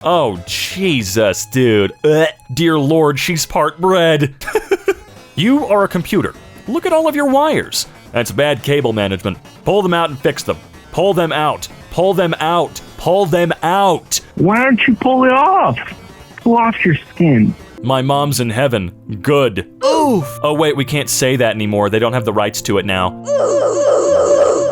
Oh, Jesus, dude. Ugh. Dear Lord, she's part bread. You are a computer. Look at all of your wires. That's bad cable management. Pull them out and fix them. Pull them out. Pull them out. Pull them out. Why don't you pull it off? Pull off your skin. My mom's in heaven. Good. Oof. Oh, wait, we can't say that anymore. They don't have the rights to it now.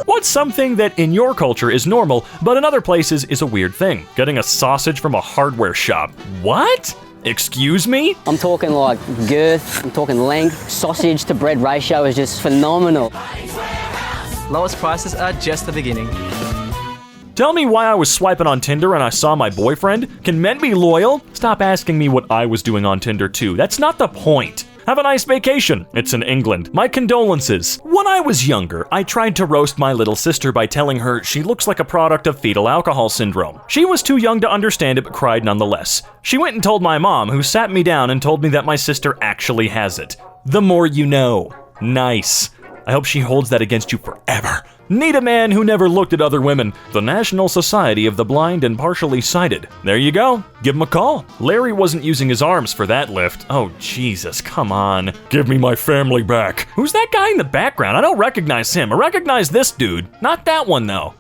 What's something that in your culture is normal, but in other places is a weird thing? Getting a sausage from a hardware shop. What? Excuse me? I'm talking like girth, I'm talking length. Sausage to bread ratio is just phenomenal. Lowest prices are just the beginning. Tell me why I was swiping on Tinder and I saw my boyfriend? Can men be loyal? Stop asking me what I was doing on Tinder too. That's not the point. Have a nice vacation. It's in England. My condolences. When I was younger, I tried to roast my little sister by telling her she looks like a product of fetal alcohol syndrome. She was too young to understand it but cried nonetheless. She went and told my mom, who sat me down and told me that my sister actually has it. The more you know. Nice. I hope she holds that against you forever. Need a man who never looked at other women. The National Society of the Blind and Partially Sighted. There you go. Give him a call. Larry wasn't using his arms for that lift. Oh, Jesus, come on. Give me my family back. Who's that guy in the background? I don't recognize him. I recognize this dude. Not that one, though.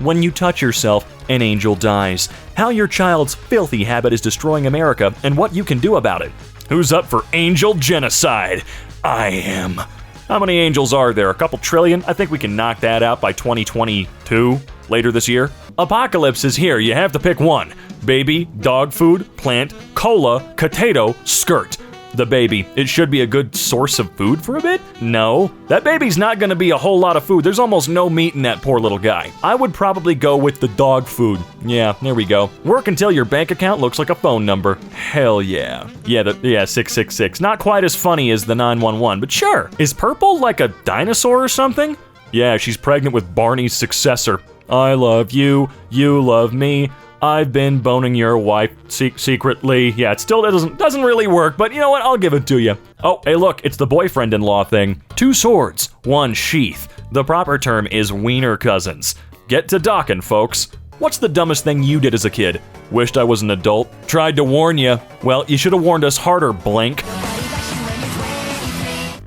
When you touch yourself, an angel dies. How your child's filthy habit is destroying America and what you can do about it. Who's up for angel genocide? I am. How many angels are there? A couple trillion? I think we can knock that out by 2022, later this year. Apocalypse is here. You have to pick one. Baby, dog food, plant, cola, potato, skirt. The baby. It should be a good source of food for a bit? No. That baby's not gonna be a whole lot of food. There's almost no meat in that poor little guy. I would probably go with the dog food. Yeah, there we go. Work until your bank account looks like a phone number. Hell yeah. Yeah, 666. Not quite as funny as the 911, but sure. Is purple like a dinosaur or something? Yeah, she's pregnant with Barney's successor. I love you, you love me. I've been boning your wife secretly. Yeah, it still doesn't really work, but you know what? I'll give it to you. Oh, hey look, it's the boyfriend-in-law thing. 2 swords, 1 sheath. The proper term is wiener cousins. Get to docking, folks. What's the dumbest thing you did as a kid? Wished I was an adult. Tried to warn you. Well, you should have warned us harder, blank.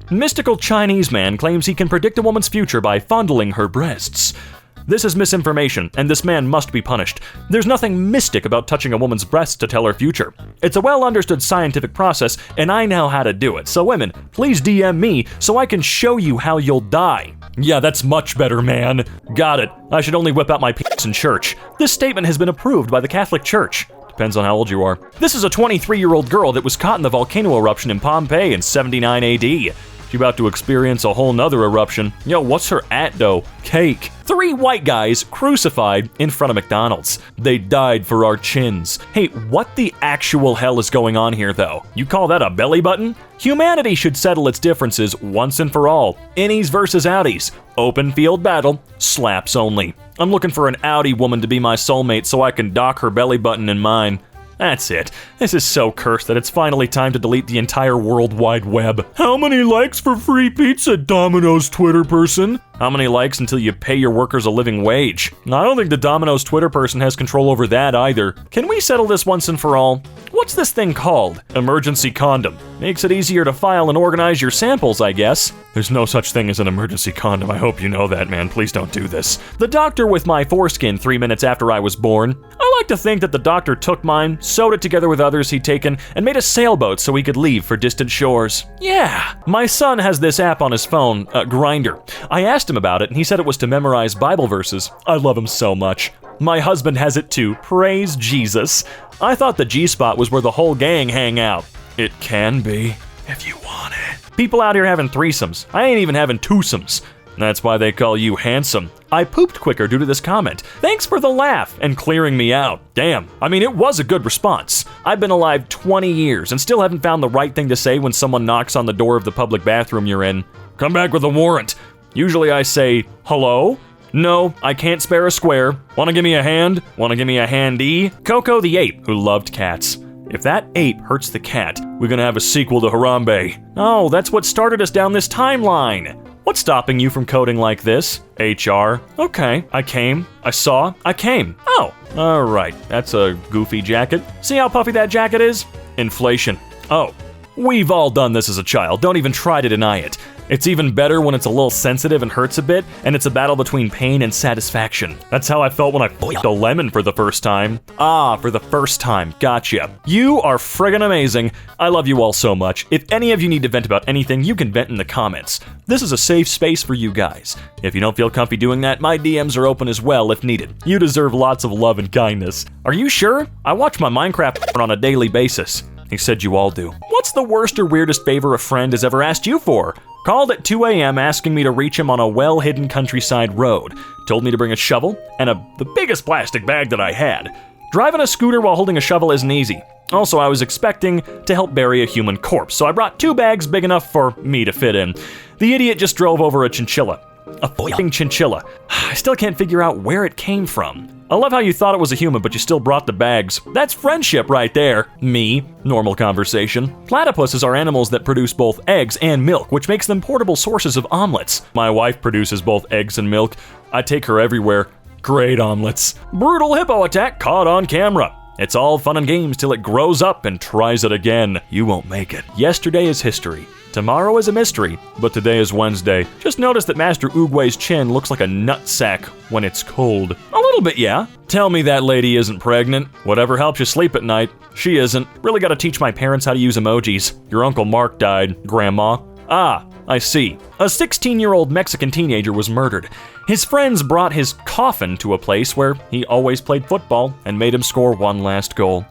Mystical Chinese man claims he can predict a woman's future by fondling her breasts. This is misinformation, and this man must be punished. There's nothing mystic about touching a woman's breasts to tell her future. It's a well-understood scientific process, and I know how to do it. So women, please DM me so I can show you how you'll die. Yeah, that's much better, man. Got it. I should only whip out my penis in church. This statement has been approved by the Catholic Church. Depends on how old you are. This is a 23-year-old girl that was caught in the volcano eruption in Pompeii in 79 AD. She's about to experience a whole nother eruption. Yo, what's her though? Cake. 3 white guys crucified in front of McDonald's. They died for our chins. Hey, what the actual hell is going on here though? You call that a belly button? Humanity should settle its differences once and for all. Innies versus outies. Open field battle. Slaps only. I'm looking for an outie woman to be my soulmate so I can dock her belly button in mine. That's it. This is so cursed that it's finally time to delete the entire World Wide Web. How many likes for free pizza, Domino's Twitter person? How many likes until you pay your workers a living wage? I don't think the Domino's Twitter person has control over that either. Can we settle this once and for all? What's this thing called? Emergency condom. Makes it easier to file and organize your samples, I guess. There's no such thing as an emergency condom. I hope you know that, man. Please don't do this. The doctor with my foreskin 3 minutes after I was born. I like to think that the doctor took mine, sewed it together with others he'd taken, and made a sailboat so he could leave for distant shores. Yeah. My son has this app on his phone, Grindr. I asked him about it, and he said it was to memorize Bible verses. I love him so much. My husband has it too. Praise Jesus. I thought the G-spot was where the whole gang hang out. It can be, if you want it. People out here having threesomes. I ain't even having twosomes. That's why they call you handsome. I pooped quicker due to this comment. Thanks for the laugh and clearing me out. Damn, I mean, it was a good response. I've been alive 20 years and still haven't found the right thing to say when someone knocks on the door of the public bathroom you're in. Come back with a warrant. Usually I say, hello? No, I can't spare a square. Wanna give me a hand? Wanna give me a handy? Coco the ape who loved cats. If that ape hurts the cat, we're gonna have a sequel to Harambe. Oh, that's what started us down this timeline. What's stopping you from coding like this? HR. Okay, I came, I saw, I came. Oh, alright, that's a goofy jacket. See how puffy that jacket is? Inflation. Oh, we've all done this as a child, don't even try to deny it. It's even better when it's a little sensitive and hurts a bit, and it's a battle between pain and satisfaction. That's how I felt when I f***ed a lemon for the first time. Ah, for the first time, gotcha. You are friggin' amazing. I love you all so much. If any of you need to vent about anything, you can vent in the comments. This is a safe space for you guys. If you don't feel comfy doing that, my DMs are open as well if needed. You deserve lots of love and kindness. Are you sure? I watch my Minecraft on a daily basis. He said you all do. What's the worst or weirdest favor a friend has ever asked you for? Called at 2 a.m. asking me to reach him on a well-hidden countryside road. Told me to bring a shovel and the biggest plastic bag that I had. Driving a scooter while holding a shovel isn't easy. Also, I was expecting to help bury a human corpse, so I brought 2 bags big enough for me to fit in. The idiot just drove over a chinchilla. A f***ing chinchilla. I still can't figure out where it came from. I love how you thought it was a human, but you still brought the bags. That's friendship right there. Me. Normal conversation. Platypuses are animals that produce both eggs and milk, which makes them portable sources of omelets. My wife produces both eggs and milk. I take her everywhere. Great omelets. Brutal hippo attack caught on camera. It's all fun and games till it grows up and tries it again. You won't make it. Yesterday is history. Tomorrow is a mystery, but today is Wednesday. Just notice that Master Oogway's chin looks like a nutsack when it's cold. A little bit, yeah. Tell me that lady isn't pregnant. Whatever helps you sleep at night. She isn't. Really gotta teach my parents how to use emojis. Your Uncle Mark died, Grandma. Ah, I see. A 16-year-old Mexican teenager was murdered. His friends brought his coffin to a place where he always played football and made him score one last goal.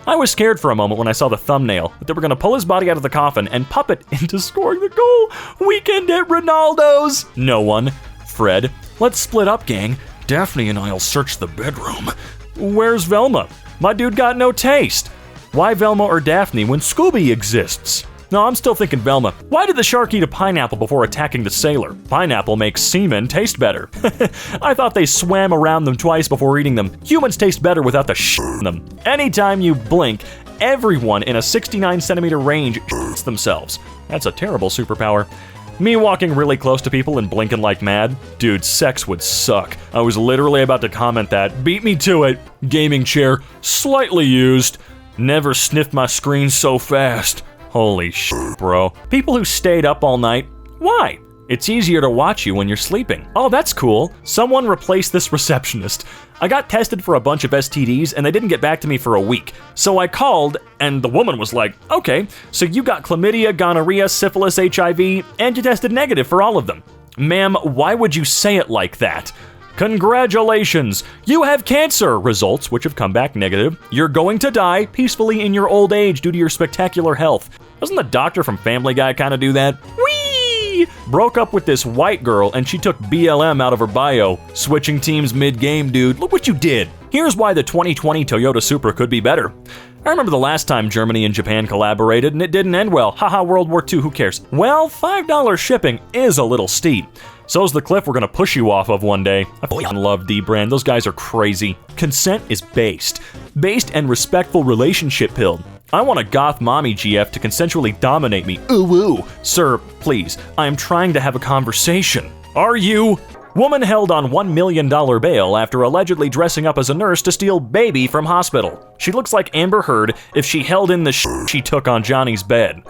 I was scared for a moment when I saw the thumbnail that they were going to pull his body out of the coffin and puppet into scoring the goal. Weekend at Ronaldo's. No one. Fred. Let's split up, gang. Daphne and I'll search the bedroom. Where's Velma? My dude got no taste. Why Velma or Daphne when Scooby exists? No, I'm still thinking Velma. Why did the shark eat a pineapple before attacking the sailor? Pineapple makes semen taste better. I thought they swam around them twice before eating them. Humans taste better without the shit in them. Anytime you blink, everyone in a 69 centimeter range shits themselves. That's a terrible superpower. Me walking really close to people and blinking like mad? Dude, sex would suck. I was literally about to comment that. Beat me to it. Gaming chair, slightly used. Never sniffed my screen so fast. Holy shit, bro. People who stayed up all night, why? It's easier to watch you when you're sleeping. Oh, that's cool. Someone replaced this receptionist. I got tested for a bunch of STDs and they didn't get back to me for a week. So I called and the woman was like, okay, so you got chlamydia, gonorrhea, syphilis, HIV, and you tested negative for all of them. Ma'am, why would you say it like that? Congratulations! You have cancer! Results, which have come back negative. You're going to die peacefully in your old age due to your spectacular health. Doesn't the doctor from Family Guy kind of do that? Whee! Broke up with this white girl and she took BLM out of her bio. Switching teams mid-game, dude. Look what you did. Here's why the 2020 Toyota Supra could be better. I remember the last time Germany and Japan collaborated and it didn't end well. Haha, World War II, who cares? Well, $5 shipping is a little steep. So's the cliff we're gonna push you off of one day. I f***ing love D-Brand, those guys are crazy. Consent is based. Based and respectful relationship pilled. I want a goth mommy GF to consensually dominate me. Ooh. Sir, please, I am trying to have a conversation. Are you? Woman held on $1 million bail after allegedly dressing up as a nurse to steal baby from hospital. She looks like Amber Heard if she held in the she took on Johnny's bed.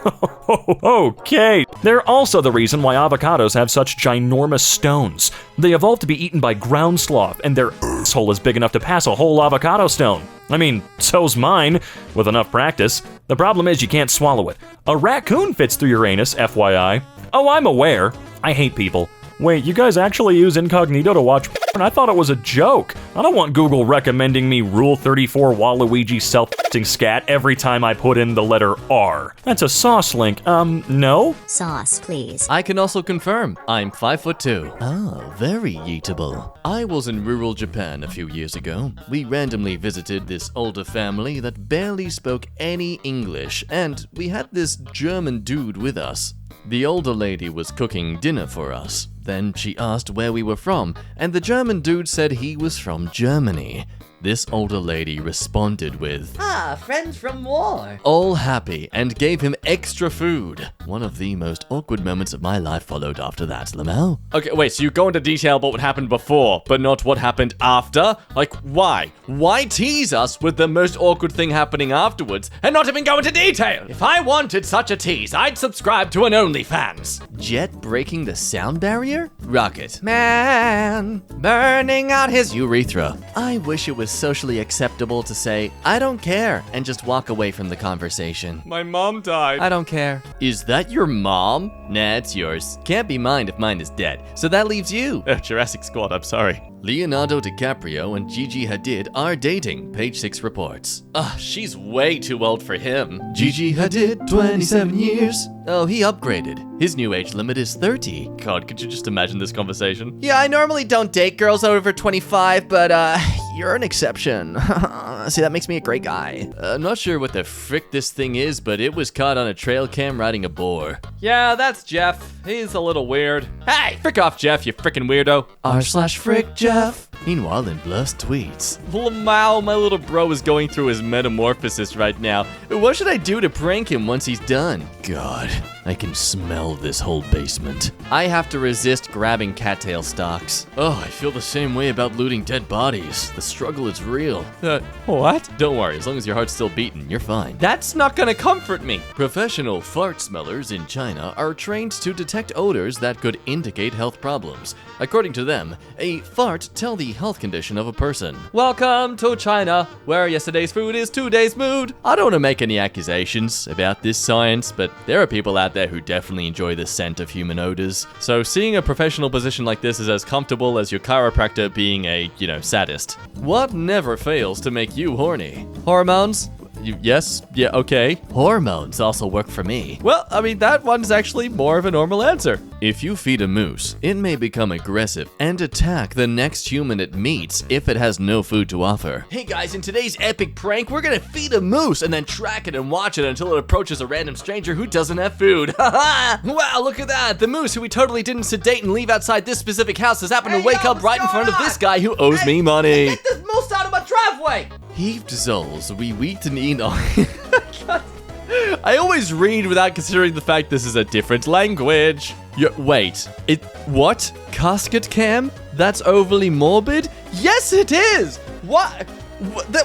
Okay. They're also the reason why avocados have such ginormous stones. They evolved to be eaten by ground sloth, and their asshole is big enough to pass a whole avocado stone. I mean, so's mine, with enough practice. The problem is you can't swallow it. A raccoon fits through your anus, FYI. Oh, I'm aware. I hate people. Wait, you guys actually use incognito to watch porn? I thought it was a joke. I don't want Google recommending me Rule 34 Waluigi self-ing scat every time I put in the letter R. That's a sauce link. No? Sauce, please. I can also confirm, I'm 5'2". Oh, very eatable. I was in rural Japan a few years ago. We randomly visited this older family that barely spoke any English, and we had this German dude with us. The older lady was cooking dinner for us. Then she asked where we were from, and the German dude said he was from Germany. This older lady responded with, friends from war. all happy, and gave him extra food. One of the most awkward moments of my life followed after that, Lamau. Okay, wait, so you go into detail about what happened before, but not what happened after? Like, why? Why tease us with the most awkward thing happening afterwards and not even go into detail? If I wanted such a tease, I'd subscribe to an OnlyFans. Jet breaking the sound barrier? Rocket Man burning out his urethra. I wish it was socially acceptable to say, I don't care, and just walk away from the conversation. My mom died. I don't care. Is that your mom? Nah, it's yours. Can't be mine if mine is dead. So that leaves you. Jurassic Squad, I'm sorry. Leonardo DiCaprio and Gigi Hadid are dating, Page 6 reports. She's way too old for him. Gigi Hadid, 27 years. Oh, he upgraded. His new age limit is 30. God, could you just imagine this conversation? Yeah, I normally don't date girls over 25, but you're an exception. See, that makes me a great guy. I'm not sure what the frick this thing is, but it was caught on a trail cam riding a boar. Yeah, that's Jeff. He's a little weird. Hey, frick off, Jeff, you frickin' weirdo. r/frick Jeff. Meanwhile, in Blust tweets. Lamau, my little bro is going through his metamorphosis right now. What should I do to prank him once he's done? God, I can smell this whole basement. I have to resist grabbing cattail stalks. Oh, I feel the same way about looting dead bodies. The struggle is real. What? Don't worry, as long as your heart's still beating, you're fine. That's not gonna comfort me. Professional fart smellers in China are trained to detect odors that could indicate health problems. According to them, a fart tells the health condition of a person. Welcome to China, where yesterday's food is today's mood. I don't want to make any accusations about this science, but there are people out there who definitely enjoy the scent of human odors. So seeing a professional position like this is as comfortable as your chiropractor being a, sadist. What never fails to make you horny? Hormones? Yes? Yeah, okay. Hormones also work for me. Well, I mean, that one's actually more of a normal answer. If you feed a moose, it may become aggressive and attack the next human it meets if it has no food to offer. Hey guys, in today's epic prank, we're gonna feed a moose and then track it and watch it until it approaches a random stranger who doesn't have food. Haha! Wow, look at that! The moose who we totally didn't sedate and leave outside this specific house has happened to wake up right in front of this guy who owes me money. Get this moose out of my driveway! Heaved zolls, we wheat and eat on. I always read without considering the fact this is a different language. Wait, what? Casket cam? That's overly morbid? Yes, it is! What?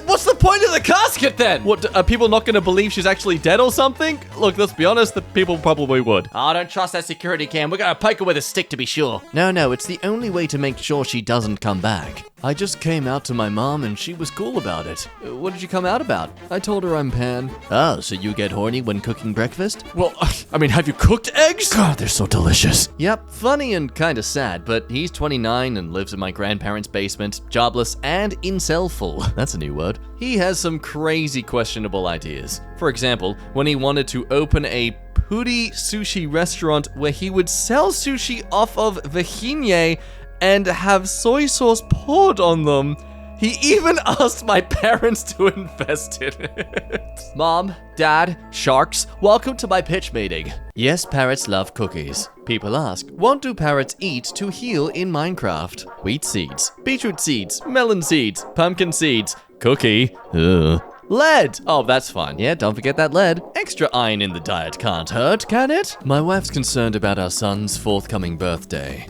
What's the point of the casket then? What, are people not gonna believe she's actually dead or something? Look, let's be honest, the people probably would. Oh, don't trust that security cam. We're gonna poke her with a stick to be sure. No, it's the only way to make sure she doesn't come back. I just came out to my mom and she was cool about it. What did you come out about? I told her I'm pan. Oh, so you get horny when cooking breakfast? Well, I mean, have you cooked eggs? God, they're so delicious. Yep, funny and kinda sad, but he's 29 and lives in my grandparents' basement, jobless and incel-full. That's a new word. He has some crazy questionable ideas. For example, when he wanted to open a puri sushi restaurant where he would sell sushi off of vahine and have soy sauce poured on them. He even asked my parents to invest in it. Mom, Dad, sharks, welcome to my pitch meeting. Yes, parrots love cookies. People ask, what do parrots eat to heal in Minecraft? Wheat seeds, beetroot seeds, melon seeds, pumpkin seeds, cookie. Ugh. Lead! Oh, that's fine. Yeah, don't forget that lead. Extra iron in the diet can't hurt, can it? My wife's concerned about our son's forthcoming birthday.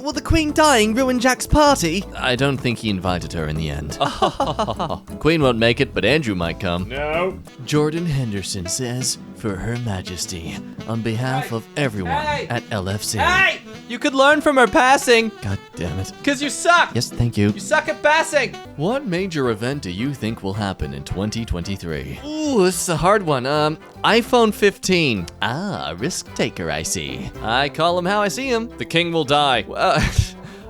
Will the Queen dying ruin Jack's party? I don't think he invited her in the end. Queen won't make it, but Andrew might come. No. Jordan Henderson says, for Her Majesty, on behalf of everyone at LFC. Hey! You could learn from her passing. God damn it. Because you suck. Yes, thank you. You suck at passing. What major event do you think will happen in 2023? Ooh, this is a hard one. iPhone 15. Ah, risk taker, I see. I call him how I see him. The king will die. Well,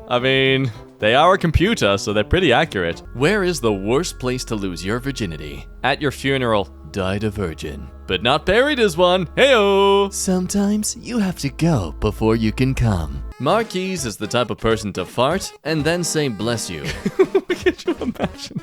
I mean, they are a computer, so they're pretty accurate. Where is the worst place to lose your virginity? At your funeral. Died a virgin. But not buried as one. Heyo! Sometimes you have to go before you can come. Marquise is the type of person to fart and then say bless you. Could you imagine?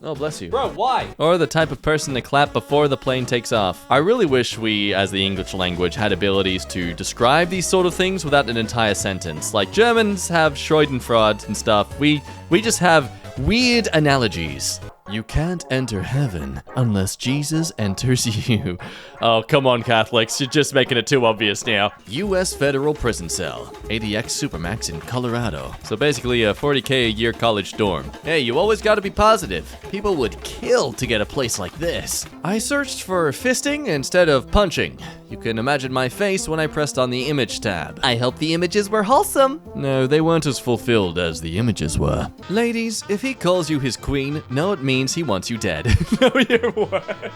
Oh, bless you. Bro, why? Or the type of person to clap before the plane takes off. I really wish we, as the English language, had abilities to describe these sort of things without an entire sentence. Like Germans have Schadenfreude and stuff. We just have weird analogies. You can't enter heaven unless Jesus enters you. Oh, come on, Catholics. You're just making it too obvious now. U.S. federal prison cell. ADX Supermax in Colorado. So basically a $40K a year college dorm. Hey, you always gotta be positive. People would kill to get a place like this. I searched for fisting instead of punching. You can imagine my face when I pressed on the image tab. I hope the images were wholesome. No, they weren't as fulfilled as the images were. Ladies, if he calls you his queen, know it means he wants you dead. No, you what?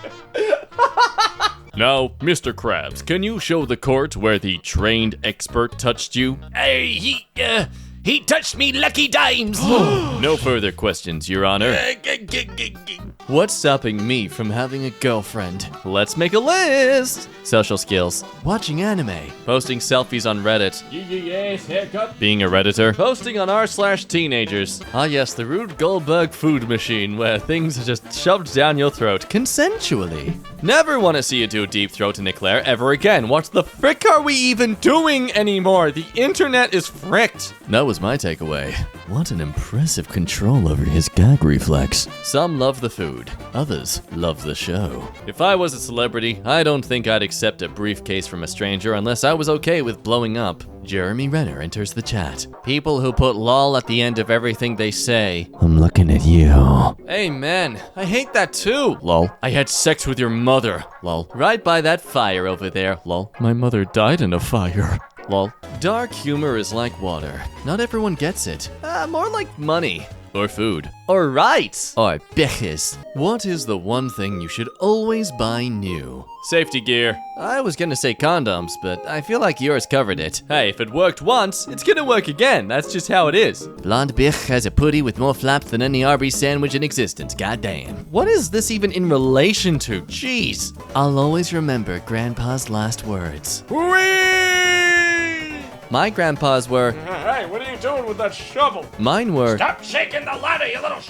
Now, Mr. Krabs, can you show the court where the trained expert touched you? Hey, he touched me lucky dimes. No further questions, Your Honor. What's stopping me from having a girlfriend? Let's make a list. Social skills. Watching anime. Posting selfies on Reddit. Yes, haircut. Being a Redditor. Posting on r/teenagers. Ah yes, the Rube Goldberg food machine where things are just shoved down your throat consensually. Never want to see you do deep throat and eclair ever again. What the frick are we even doing anymore? The internet is fricked. That was my takeaway. What an impressive control over his gag reflex. Some love the food, others love the show. If I was a celebrity, I don't think I'd accept a briefcase from a stranger unless I was okay with blowing up. Jeremy Renner enters the chat. People who put lol at the end of everything they say. I'm looking at you. Hey man, I hate that too. Lol. I had sex with your mother. Lol. Right by that fire over there. Lol. My mother died in a fire. Lol. Dark humor is like water. Not everyone gets it. More like money. Or food. Or rights. Or bitches. What is the one thing you should always buy new? Safety gear. I was gonna say condoms, but I feel like yours covered it. Hey, if it worked once, it's gonna work again. That's just how it is. Blonde bitch has a putty with more flaps than any Arby's sandwich in existence. Goddamn. What is this even in relation to? Jeez. I'll always remember Grandpa's last words. My grandpa's were, Hey, what are you doing with that shovel? mine were, Stop shaking the ladder, you little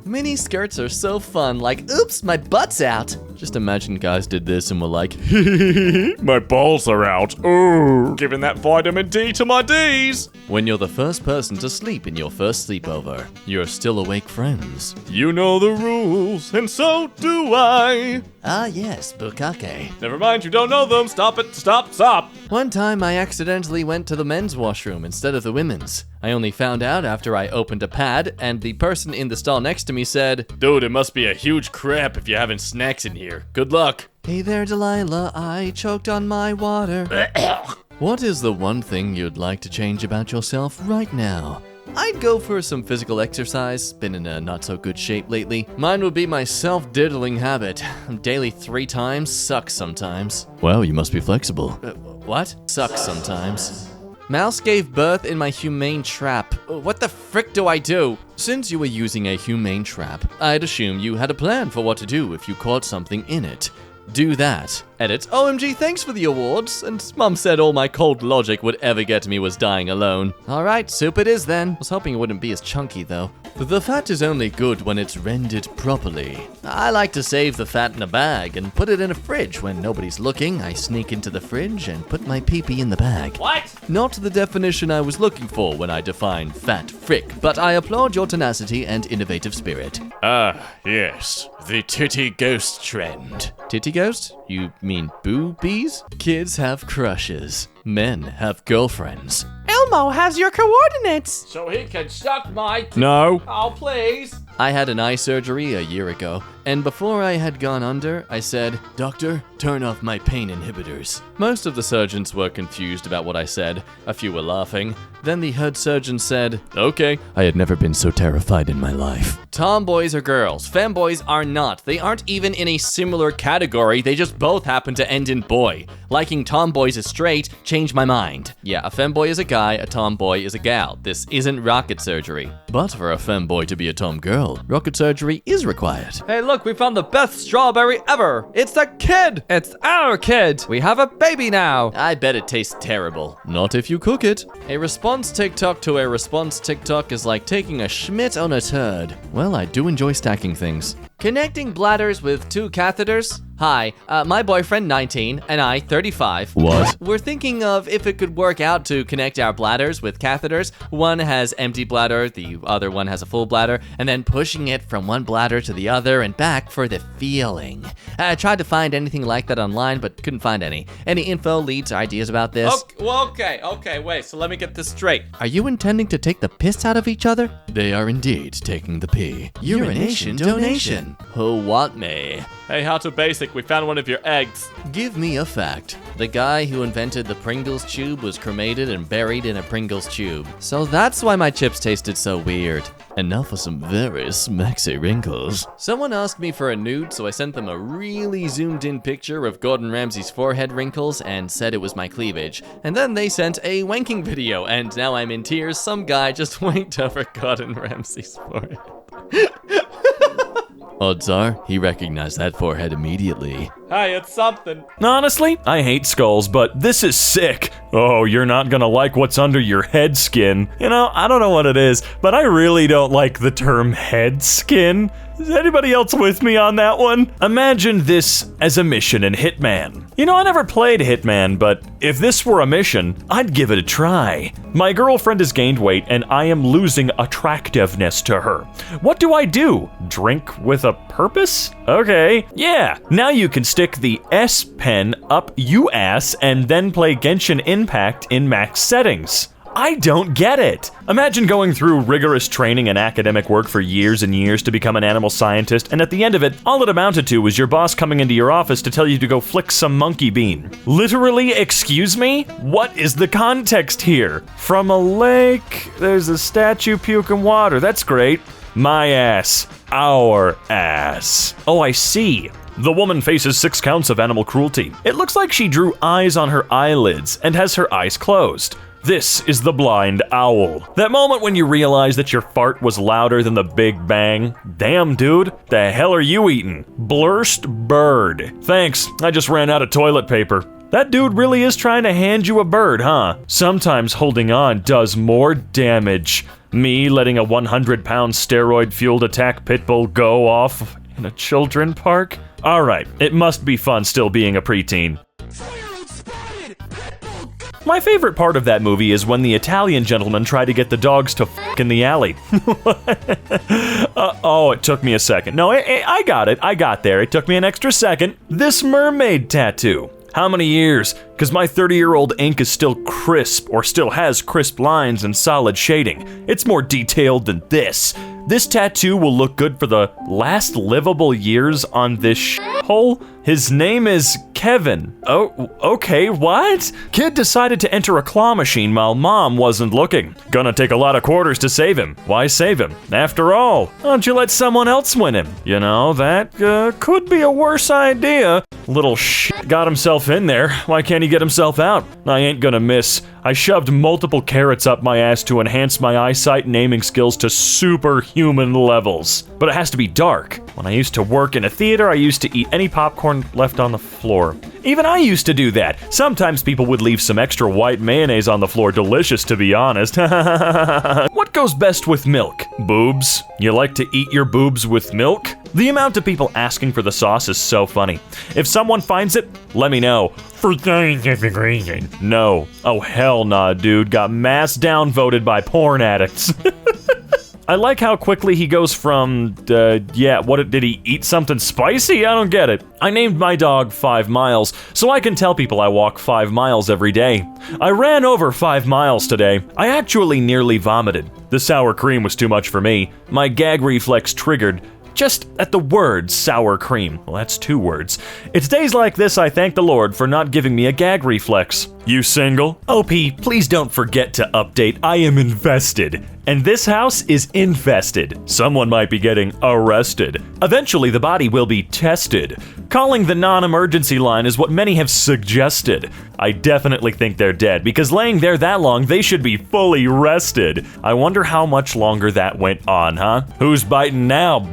mini skirts are so fun, like, oops, my butt's out. Just imagine guys did this and were like, My balls are out. Ooh, giving that vitamin D to my D's. when you're the first person to sleep in your first sleepover, you're still awake friends. You know the rules, and so do I. Ah yes, bukkake. Never mind, you don't know them. Stop it. Stop. One time I accidentally went to the men's washroom instead of the women's. I only found out after I opened a pad and the person in the stall next to me said, Dude, it must be a huge crap if you're having snacks in here. Good luck. Hey there, Delilah, I choked on my water. What is the one thing you'd like to change about yourself right now? I'd go for some physical exercise. Been in a not so good shape lately. Mine would be my self-diddling habit. Daily 3 times, sucks sometimes. Well, you must be flexible. What? Sucks sometimes. Mouse gave birth in my humane trap. What the frick do I do? Since you were using a humane trap, I'd assume you had a plan for what to do if you caught something in it. Do that. Edit. OMG, thanks for the awards. And Mum said all my cold logic would ever get me was dying alone. Alright, soup it is then. Was hoping it wouldn't be as chunky though. The fat is only good when it's rendered properly. I like to save the fat in a bag and put it in a fridge. When nobody's looking, I sneak into the fridge and put my pee-pee in the bag. What? Not the definition I was looking for when I defined fat frick, but I applaud your tenacity and innovative spirit. Ah, yes. The titty ghost trend. Titty ghost? You mean boobies? Kids have crushes. Men have girlfriends. Elmo has your coordinates. So he can suck my... No. Oh, please. I had an eye surgery a year ago, and before I had gone under, I said, Doctor, turn off my pain inhibitors. Most of the surgeons were confused about what I said. A few were laughing. Then the head surgeon said, okay. I had never been so terrified in my life. Tomboys are girls. Femboys are not. They aren't even in a similar category. They just both happen to end in boy. Liking tomboys is straight, change my mind. Yeah, a femboy is a guy, a tomboy is a gal. This isn't rocket surgery. But for a femboy to be a tom girl, rocket surgery is required. Hey, look, we found the best strawberry ever. It's the kid. It's our kid. We have a baby now. I bet it tastes terrible. Not if you cook it. A response TikTok to a response TikTok is like taking a schmidt on a turd. Well, I do enjoy stacking things. Connecting bladders with 2 catheters? Hi, my boyfriend 19 and I 35. What? We're thinking of if it could work out to connect our bladders with catheters. One has empty bladder, the other one has a full bladder, and then pushing it from one bladder to the other and back for the feeling. I tried to find anything like that online, but couldn't find any. Any info, leads, ideas about this? Okay, wait, so let me get this straight. Are you intending to take the piss out of each other? They are indeed taking the pee. Urination donation. Who want me? Hey, how to basic, we found one of your eggs. Give me a fact. The guy who invented the Pringles tube was cremated and buried in a Pringles tube. So that's why my chips tasted so weird. And now for some very smexy wrinkles. Someone asked me for a nude, so I sent them a really zoomed in picture of Gordon Ramsay's forehead wrinkles and said it was my cleavage. And then they sent a wanking video, and now I'm in tears. Some guy just wanked over Gordon Ramsay's forehead. Odds are, he recognized that forehead immediately. Hey, it's something. Honestly, I hate skulls, but this is sick. Oh, you're not gonna like what's under your head skin. You know, I don't know what it is, but I really don't like the term head skin. Is anybody else with me on that one? Imagine this as a mission in Hitman. You know, I never played Hitman, but if this were a mission, I'd give it a try. My girlfriend has gained weight and I am losing attractiveness to her. What do I do? Drink with a purpose? Okay, yeah. Now you can stick the S pen up you ass and then play Genshin Impact in max settings. I don't get it. Imagine going through rigorous training and academic work for years and years to become an animal scientist, and at the end of it, all it amounted to was your boss coming into your office to tell you to go flick some monkey bean. Literally, excuse me? What is the context here? From a lake, there's a statue puking water. That's great. My ass. Our ass. Oh, I see. The woman faces 6 counts of animal cruelty. It looks like she drew eyes on her eyelids and has her eyes closed. This is the blind owl. That moment when you realize that your fart was louder than the Big Bang. Damn, dude, the hell are you eating? Blurst bird. Thanks, I just ran out of toilet paper. That dude really is trying to hand you a bird, huh? Sometimes holding on does more damage. Me letting a 100-pound steroid-fueled attack pit bull go off in a children park? Alright, it must be fun still being a preteen. My favorite part of that movie is when the Italian gentleman tried to get the dogs to f*** in the alley. Oh, it took me a second. No, I got it. I got there. It took me an extra second. This mermaid tattoo. How many years? Because my 30-year-old ink is still crisp, or still has crisp lines and solid shading. It's more detailed than this. This tattoo will look good for the last livable years on this shithole. His name is Kevin. Oh, okay, what? Kid decided to enter a claw machine while mom wasn't looking. Gonna take a lot of quarters to save him. Why save him? After all, why don't you let someone else win him? You know, that could be a worse idea. Little shit got himself in there. Why can't he get himself out? I ain't gonna miss. I shoved multiple carrots up my ass to enhance my eyesight and aiming skills to superhuman levels. But it has to be dark. When I used to work in a theater, I used to eat any popcorn left on the floor. Even I used to do that. Sometimes people would leave some extra white mayonnaise on the floor. Delicious, to be honest. What goes best with milk? Boobs? You like to eat your boobs with milk? The amount of people asking for the sauce is so funny. If someone finds it, let me know. For scientific reason. No. Oh, hell nah, dude. Got mass downvoted by porn addicts. I like how quickly he goes from, what did he eat something spicy? I don't get it. I named my dog 5 Miles, so I can tell people I walk 5 miles every day. I ran over 5 miles today. I actually nearly vomited. The sour cream was too much for me. My gag reflex triggered just at the word sour cream. Well, that's 2 words. It's days like this I thank the Lord for not giving me a gag reflex. You single? OP, please don't forget to update. I am invested. And this house is infested. Someone might be getting arrested. Eventually, the body will be tested. Calling the non-emergency line is what many have suggested. I definitely think they're dead, because laying there that long, they should be fully rested. I wonder how much longer that went on, huh? Who's biting now?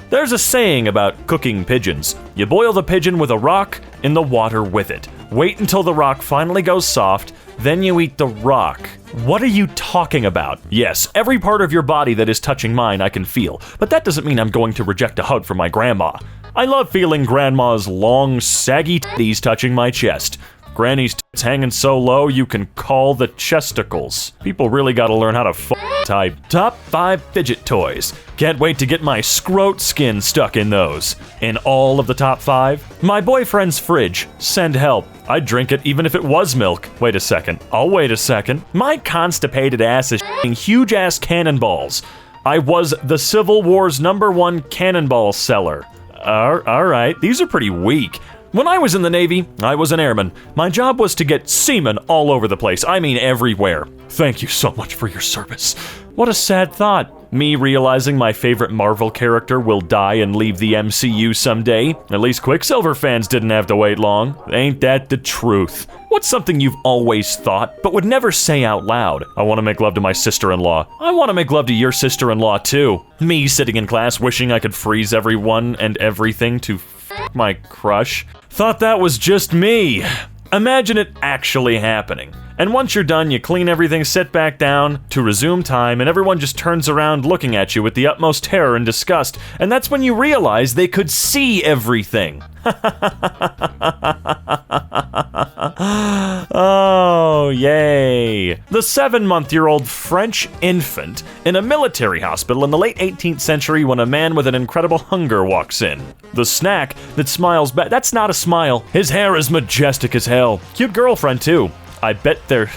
There's a saying about cooking pigeons. You boil the pigeon with a rock in the water with it. Wait until the rock finally goes soft, then you eat the rock. What are you talking about? Yes, every part of your body that is touching mine I can feel, but that doesn't mean I'm going to reject a hug from my grandma. I love feeling grandma's long, saggy titties touching my chest. Granny's tits hanging so low you can call the chesticles. People really gotta learn how to type. Top 5 fidget toys. Can't wait to get my scrote skin stuck in those. In all of the top 5? My boyfriend's fridge. Send help. I'd drink it even if it was milk. Wait a second. I'll wait a second. My constipated ass is huge ass cannonballs. I was the Civil War's #1 cannonball seller. Alright, these are pretty weak. When I was in the Navy, I was an airman. My job was to get semen all over the place. I mean everywhere. Thank you so much for your service. What a sad thought. Me realizing my favorite Marvel character will die and leave the MCU someday. At least Quicksilver fans didn't have to wait long. Ain't that the truth? What's something you've always thought, but would never say out loud? I want to make love to my sister-in-law. I want to make love to your sister-in-law too. Me sitting in class wishing I could freeze everyone and everything to my crush. Thought that was just me. Imagine it actually happening. And once you're done, you clean everything, sit back down to resume time, and everyone just turns around looking at you with the utmost terror and disgust, and that's when you realize they could see everything. Oh, yay. The 7-month-old French infant in a military hospital in the late 18th century when a man with an incredible hunger walks in. The snack that smiles back. That's not a smile. His hair is majestic as hell. Cute girlfriend, too. I bet their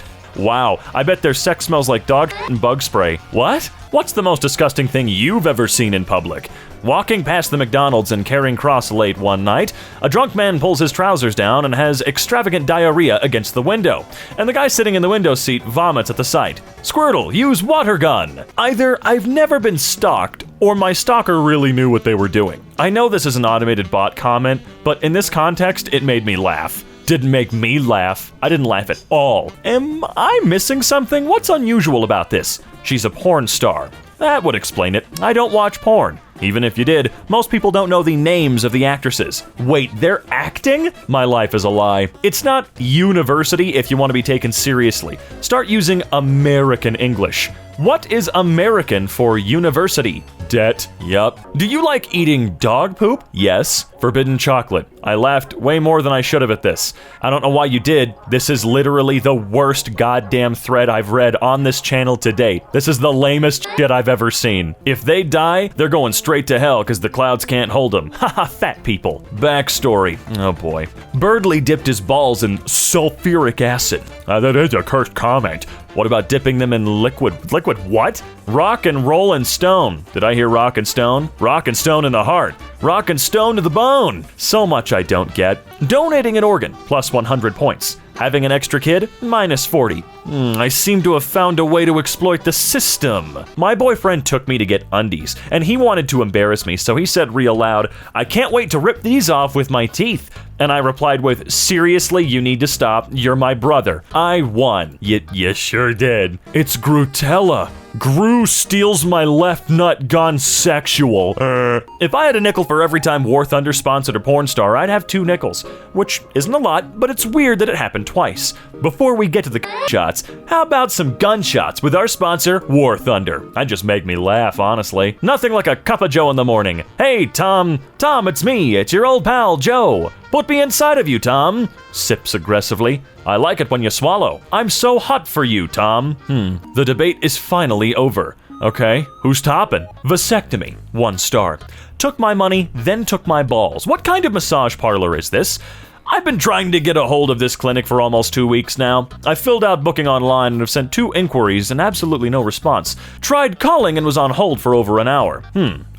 sex smells like dog and bug spray. What? What's the most disgusting thing you've ever seen in public? Walking past the McDonald's in Charing Cross late one night, a drunk man pulls his trousers down and has extravagant diarrhea against the window. And the guy sitting in the window seat vomits at the sight. Squirtle, use water gun! Either I've never been stalked, or my stalker really knew what they were doing. I know this is an automated bot comment, but in this context, it made me laugh. Didn't make me laugh. I didn't laugh at all. Am I missing something? What's unusual about this? She's a porn star. That would explain it. I don't watch porn. Even if you did, most people don't know the names of the actresses. Wait, they're acting? My life is a lie. It's not university if you want to be taken seriously. Start using American English. What is American for university? Debt. Yup. Do you like eating dog poop? Yes. Forbidden chocolate. I laughed way more than I should have at this. I don't know why you did. This is literally the worst goddamn thread I've read on this channel to date. This is the lamest shit I've ever seen. If they die, they're going straight to hell because the clouds can't hold them. Haha, fat people. Backstory. Oh boy. Birdley dipped his balls in sulfuric acid. That is a cursed comment. What about dipping them in liquid? Liquid what? Rock and rollin' stone. Did I hear rock and stone? Rock and stone in the heart. Rock and stone to the bone. So much I don't get. Donating an organ, plus 100 points. Having an extra kid, minus 40. I seem to have found a way to exploit the system. My boyfriend took me to get undies, and he wanted to embarrass me, so he said real loud, I can't wait to rip these off with my teeth. And I replied with, seriously, you need to stop, you're my brother. I won. You sure did. It's Grutella. Gru steals my left nut gone sexual. If I had a nickel for every time War Thunder sponsored a porn star, I'd have 2 nickels. Which isn't a lot, but it's weird that it happened twice. Before we get to the shots, how about some gunshots with our sponsor, War Thunder? That just make me laugh, honestly. Nothing like a cup of Joe in the morning. Hey, Tom, it's me, it's your old pal, Joe. Put me inside of you, Tom. Sips aggressively. I like it when you swallow. I'm so hot for you, Tom. The debate is finally over. Okay, who's topping? Vasectomy, 1 star. Took my money, then took my balls. What kind of massage parlor is this? I've been trying to get a hold of this clinic for almost 2 weeks now. I filled out booking online and have sent 2 inquiries and absolutely no response. Tried calling and was on hold for over an hour.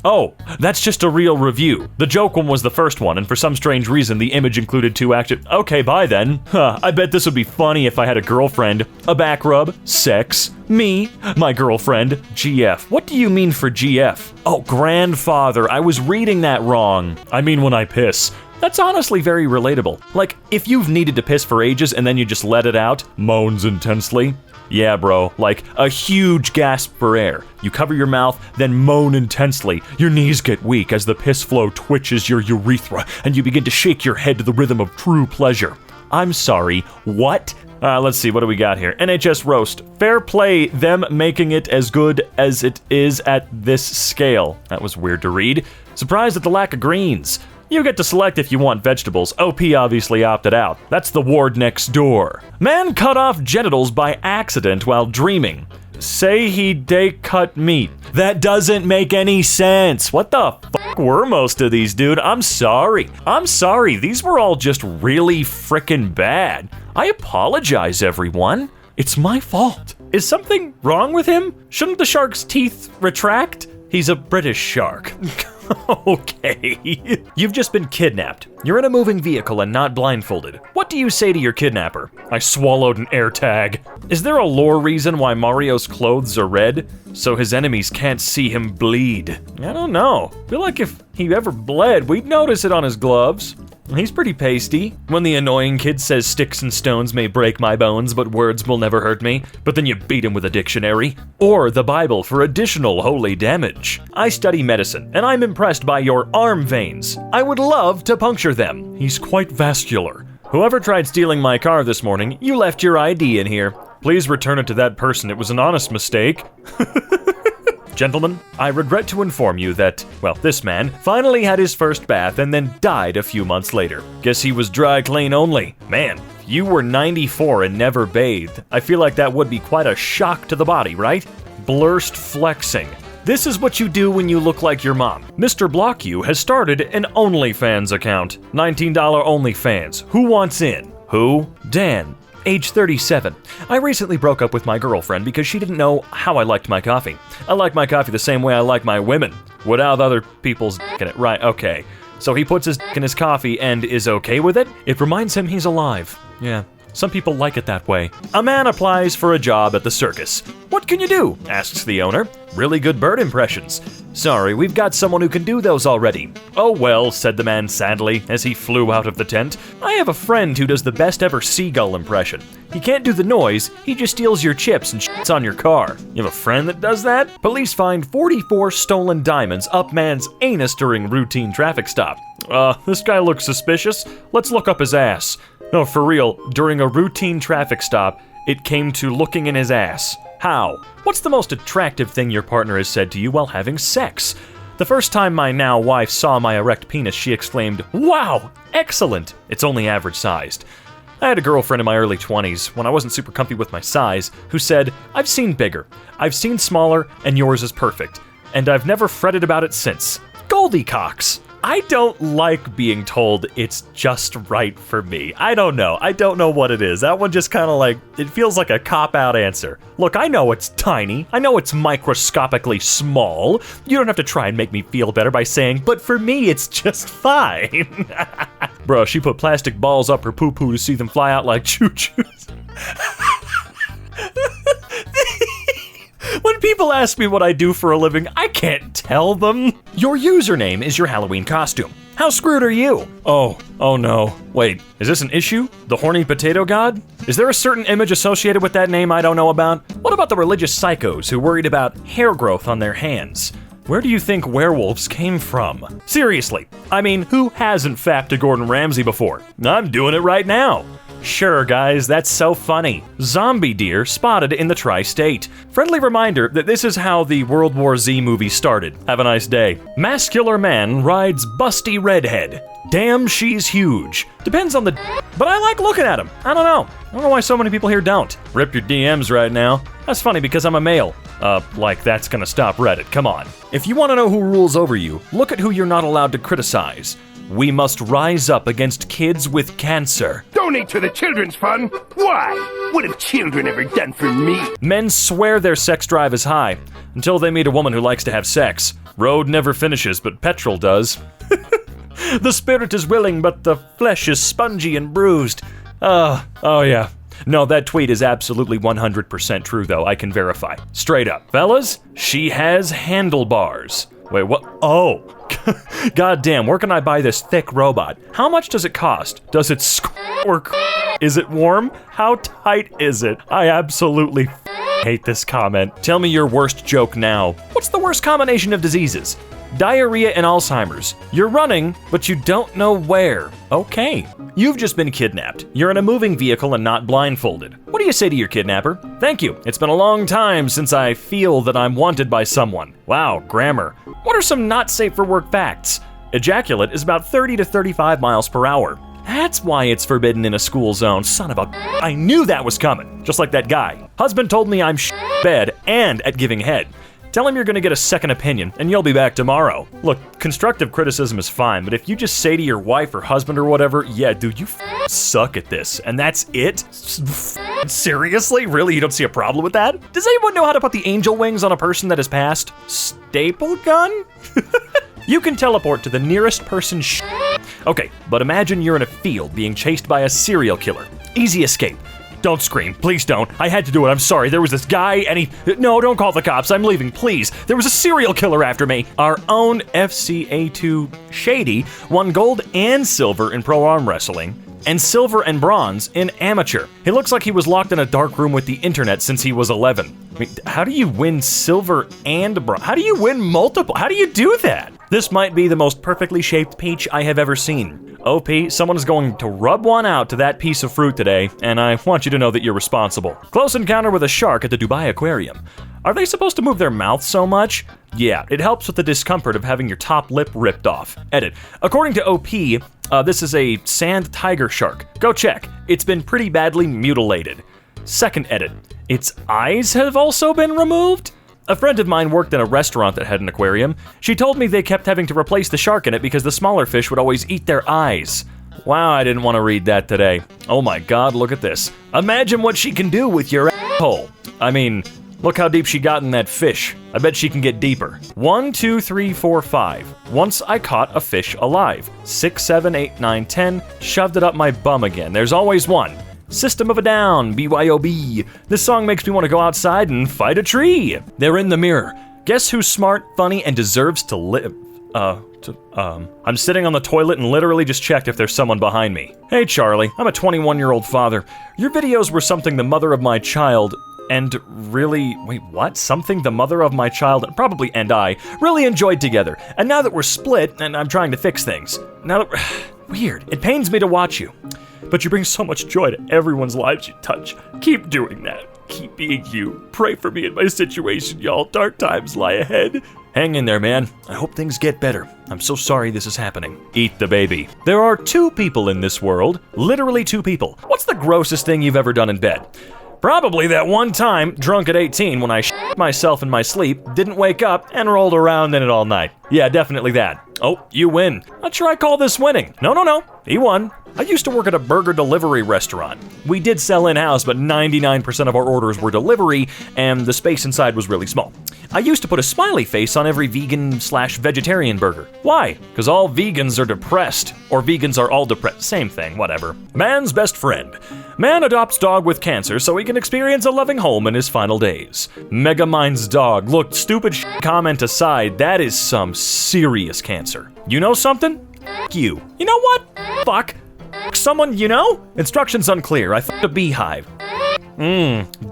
Oh, that's just a real review. The joke one was the first one, and for some strange reason, the image included 2 action. Okay, bye then. I bet this would be funny if I had a girlfriend. A back rub, sex, me, my girlfriend, GF. What do you mean for GF? Oh, grandfather, I was reading that wrong. I mean when I piss. That's honestly very relatable. Like, if you've needed to piss for ages and then you just let it out, moans intensely. Yeah, bro, like a huge gasp for air. You cover your mouth, then moan intensely. Your knees get weak as the piss flow twitches your urethra, and you begin to shake your head to the rhythm of true pleasure. I'm sorry, what? Let's see, what do we got here? NHS roast. Fair play, them making it as good as it is at this scale. That was weird to read. Surprised at the lack of greens. You get to select if you want vegetables. OP obviously opted out. That's the ward next door. Man cut off genitals by accident while dreaming. Say he day cut meat. That doesn't make any sense. What the fuck were most of these, dude? I'm sorry. These were all just really frickin' bad. I apologize, everyone. It's my fault. Is something wrong with him? Shouldn't the shark's teeth retract? He's a British shark. Okay. You've just been kidnapped. You're in a moving vehicle and not blindfolded. What do you say to your kidnapper? I swallowed an air tag. Is there a lore reason why Mario's clothes are red? So his enemies can't see him bleed. I don't know. I feel like if he ever bled, we'd notice it on his gloves. He's pretty pasty. When the annoying kid says sticks and stones may break my bones, but words will never hurt me, but then you beat him with a dictionary. Or the Bible for additional holy damage. I study medicine, and I'm impressed by your arm veins. I would love to puncture them. He's quite vascular. Whoever tried stealing my car this morning, you left your ID in here. Please return it to that person. It was an honest mistake. Gentlemen, I regret to inform you that, well, this man finally had his first bath and then died a few months later. Guess he was dry clean only. Man, if you were 94 and never bathed, I feel like that would be quite a shock to the body, right? Blurst flexing. This is what you do when you look like your mom. Mr. Block You has started an OnlyFans account. $19 OnlyFans. Who wants in? Who? Dan. Age 37. I recently broke up with my girlfriend because she didn't know how I liked my coffee. I like my coffee the same way I like my women. Without other people's in it. Right, okay. So he puts his in his coffee and is okay with it? It reminds him he's alive. Yeah. Some people like it that way. A man applies for a job at the circus. What can you do? Asks the owner. Really good bird impressions. Sorry, we've got someone who can do those already. Oh well, said the man sadly as he flew out of the tent. I have a friend who does the best ever seagull impression. He can't do the noise, he just steals your chips and shits on your car. You have a friend that does that? Police find 44 stolen diamonds up man's anus during routine traffic stop. This guy looks suspicious. Let's look up his ass. No, for real, during a routine traffic stop, it came to looking in his ass. How? What's the most attractive thing your partner has said to you while having sex? The first time my now wife saw my erect penis, she exclaimed, "Wow, excellent!" It's only average sized. I had a girlfriend in my early 20s, when I wasn't super comfy with my size, who said, "I've seen bigger, I've seen smaller, and yours is perfect. And I've never fretted about it since." Goldie Cox. I don't like being told it's just right for me. I don't know what it is. That one just kind of like, it feels like a cop-out answer. Look, I know it's tiny. I know it's microscopically small. You don't have to try and make me feel better by saying, but for me, it's just fine. Bro, she put plastic balls up her poo-poo to see them fly out like choo-choos. When people ask me what I do for a living, I can't tell them. Your username is your Halloween costume. How screwed are you? Oh no. Wait, is this an issue? The horny potato god? Is there a certain image associated with that name I don't know about? What about the religious psychos who worried about hair growth on their hands? Where do you think werewolves came from? Seriously, I mean, who hasn't fapped a Gordon Ramsay before? I'm doing it right now. Sure, guys, that's so funny. Zombie deer spotted in the tri-state. Friendly reminder that this is how the World War Z movie started. Have a nice day. Mascular man rides busty redhead. Damn, she's huge. Depends on the but I like looking at him. I don't know why so many people here don't. Rip your DMs right now. That's funny because I'm a male. Like that's gonna stop Reddit, come on. If you wanna know who rules over you, look at who you're not allowed to criticize. We must rise up against kids with cancer. Donate to the children's fund? Why? What have children ever done for me? Men swear their sex drive is high until they meet a woman who likes to have sex. Road never finishes, but petrol does. The spirit is willing, but the flesh is spongy and bruised. Oh yeah. No, that tweet is absolutely 100% true, though. I can verify. Straight up. Fellas, she has handlebars. Wait, what? Oh. God damn, where can I buy this thick robot? How much does it cost? Does it or is it warm? How tight is it? I absolutely hate this comment. Tell me your worst joke now. What's the worst combination of diseases? Diarrhea and Alzheimer's. You're running, but you don't know where. Okay. You've just been kidnapped. You're in a moving vehicle and not blindfolded. What do you say to your kidnapper? Thank you. It's been a long time since I feel that I'm wanted by someone. Wow, grammar. What are some not safe for work facts? Ejaculate is about 30 to 35 miles per hour. That's why it's forbidden in a school zone. Son of a... I knew that was coming. Just like that guy. Husband told me I'm bed and at giving head. Tell him you're gonna get a second opinion, and you'll be back tomorrow. Look, constructive criticism is fine, but if you just say to your wife or husband or whatever, yeah, dude, you suck at this, and that's it? Seriously? Really? You don't see a problem with that? Does anyone know how to put the angel wings on a person that has passed? Staple gun? You can teleport to the nearest person. Okay, but imagine you're in a field being chased by a serial killer. Easy escape. Don't scream, please don't. I had to do it, I'm sorry. There was this guy and he... No, don't call the cops, I'm leaving, please. There was a serial killer after me. Our own FCA2 Shady won gold and silver in pro arm wrestling, and silver and bronze in amateur. He looks like he was locked in a dark room with the internet since he was 11. I mean, how do you win silver and bronze? How do you win multiple? How do you do that? This might be the most perfectly shaped peach I have ever seen. OP, someone is going to rub one out to that piece of fruit today, and I want you to know that you're responsible. Close encounter with a shark at the Dubai Aquarium. Are they supposed to move their mouth so much? Yeah, it helps with the discomfort of having your top lip ripped off. Edit. According to OP, this is a sand tiger shark. Go check. It's been pretty badly mutilated. Second edit. Its eyes have also been removed? A friend of mine worked in a restaurant that had an aquarium. She told me they kept having to replace the shark in it because the smaller fish would always eat their eyes. Wow, I didn't want to read that today. Oh my god, look at this. Imagine what she can do with your asshole. I mean, look how deep she got in that fish. I bet she can get deeper. 1, 2, 3, 4, 5. Once I caught a fish alive. 6, 7, 8, 9, 10. Shoved it up my bum again. There's always one. System of a Down, BYOB. This song makes me want to go outside and fight a tree. They're in the mirror. Guess who's smart, funny, and deserves to live? I'm sitting on the toilet and literally just checked if there's someone behind me. Hey Charlie, I'm a 21-year-old father. Your videos were something the mother of my child and really, wait, what? Something the mother of my child, probably and I, really enjoyed together. And now that we're split, and I'm trying to fix things. Now that weird. It pains me to watch you. But you bring so much joy to everyone's lives you touch. Keep doing that. Keep being you. Pray for me in my situation, y'all. Dark times lie ahead. Hang in there, man. I hope things get better. I'm so sorry this is happening. Eat the baby. There are 2 people in this world. Literally 2 people. What's the grossest thing you've ever done in bed? Probably that one time, drunk at 18, when I shit myself in my sleep, didn't wake up, and rolled around in it all night. Yeah, definitely that. Oh, you win. Not sure I call this winning. No. He won. I used to work at a burger delivery restaurant. We did sell in-house, but 99% of our orders were delivery, and the space inside was really small. I used to put a smiley face on every vegan/vegetarian burger. Why? Because all vegans are depressed. Or vegans are all depressed. Same thing, whatever. Man's best friend. Man adopts dog with cancer so he can experience a loving home in his final days. Megamind's dog. Look, stupid comment aside, that is some serious cancer. You know something? F you. You know what? Fuck. Someone you know? Instructions unclear. I fucked a beehive.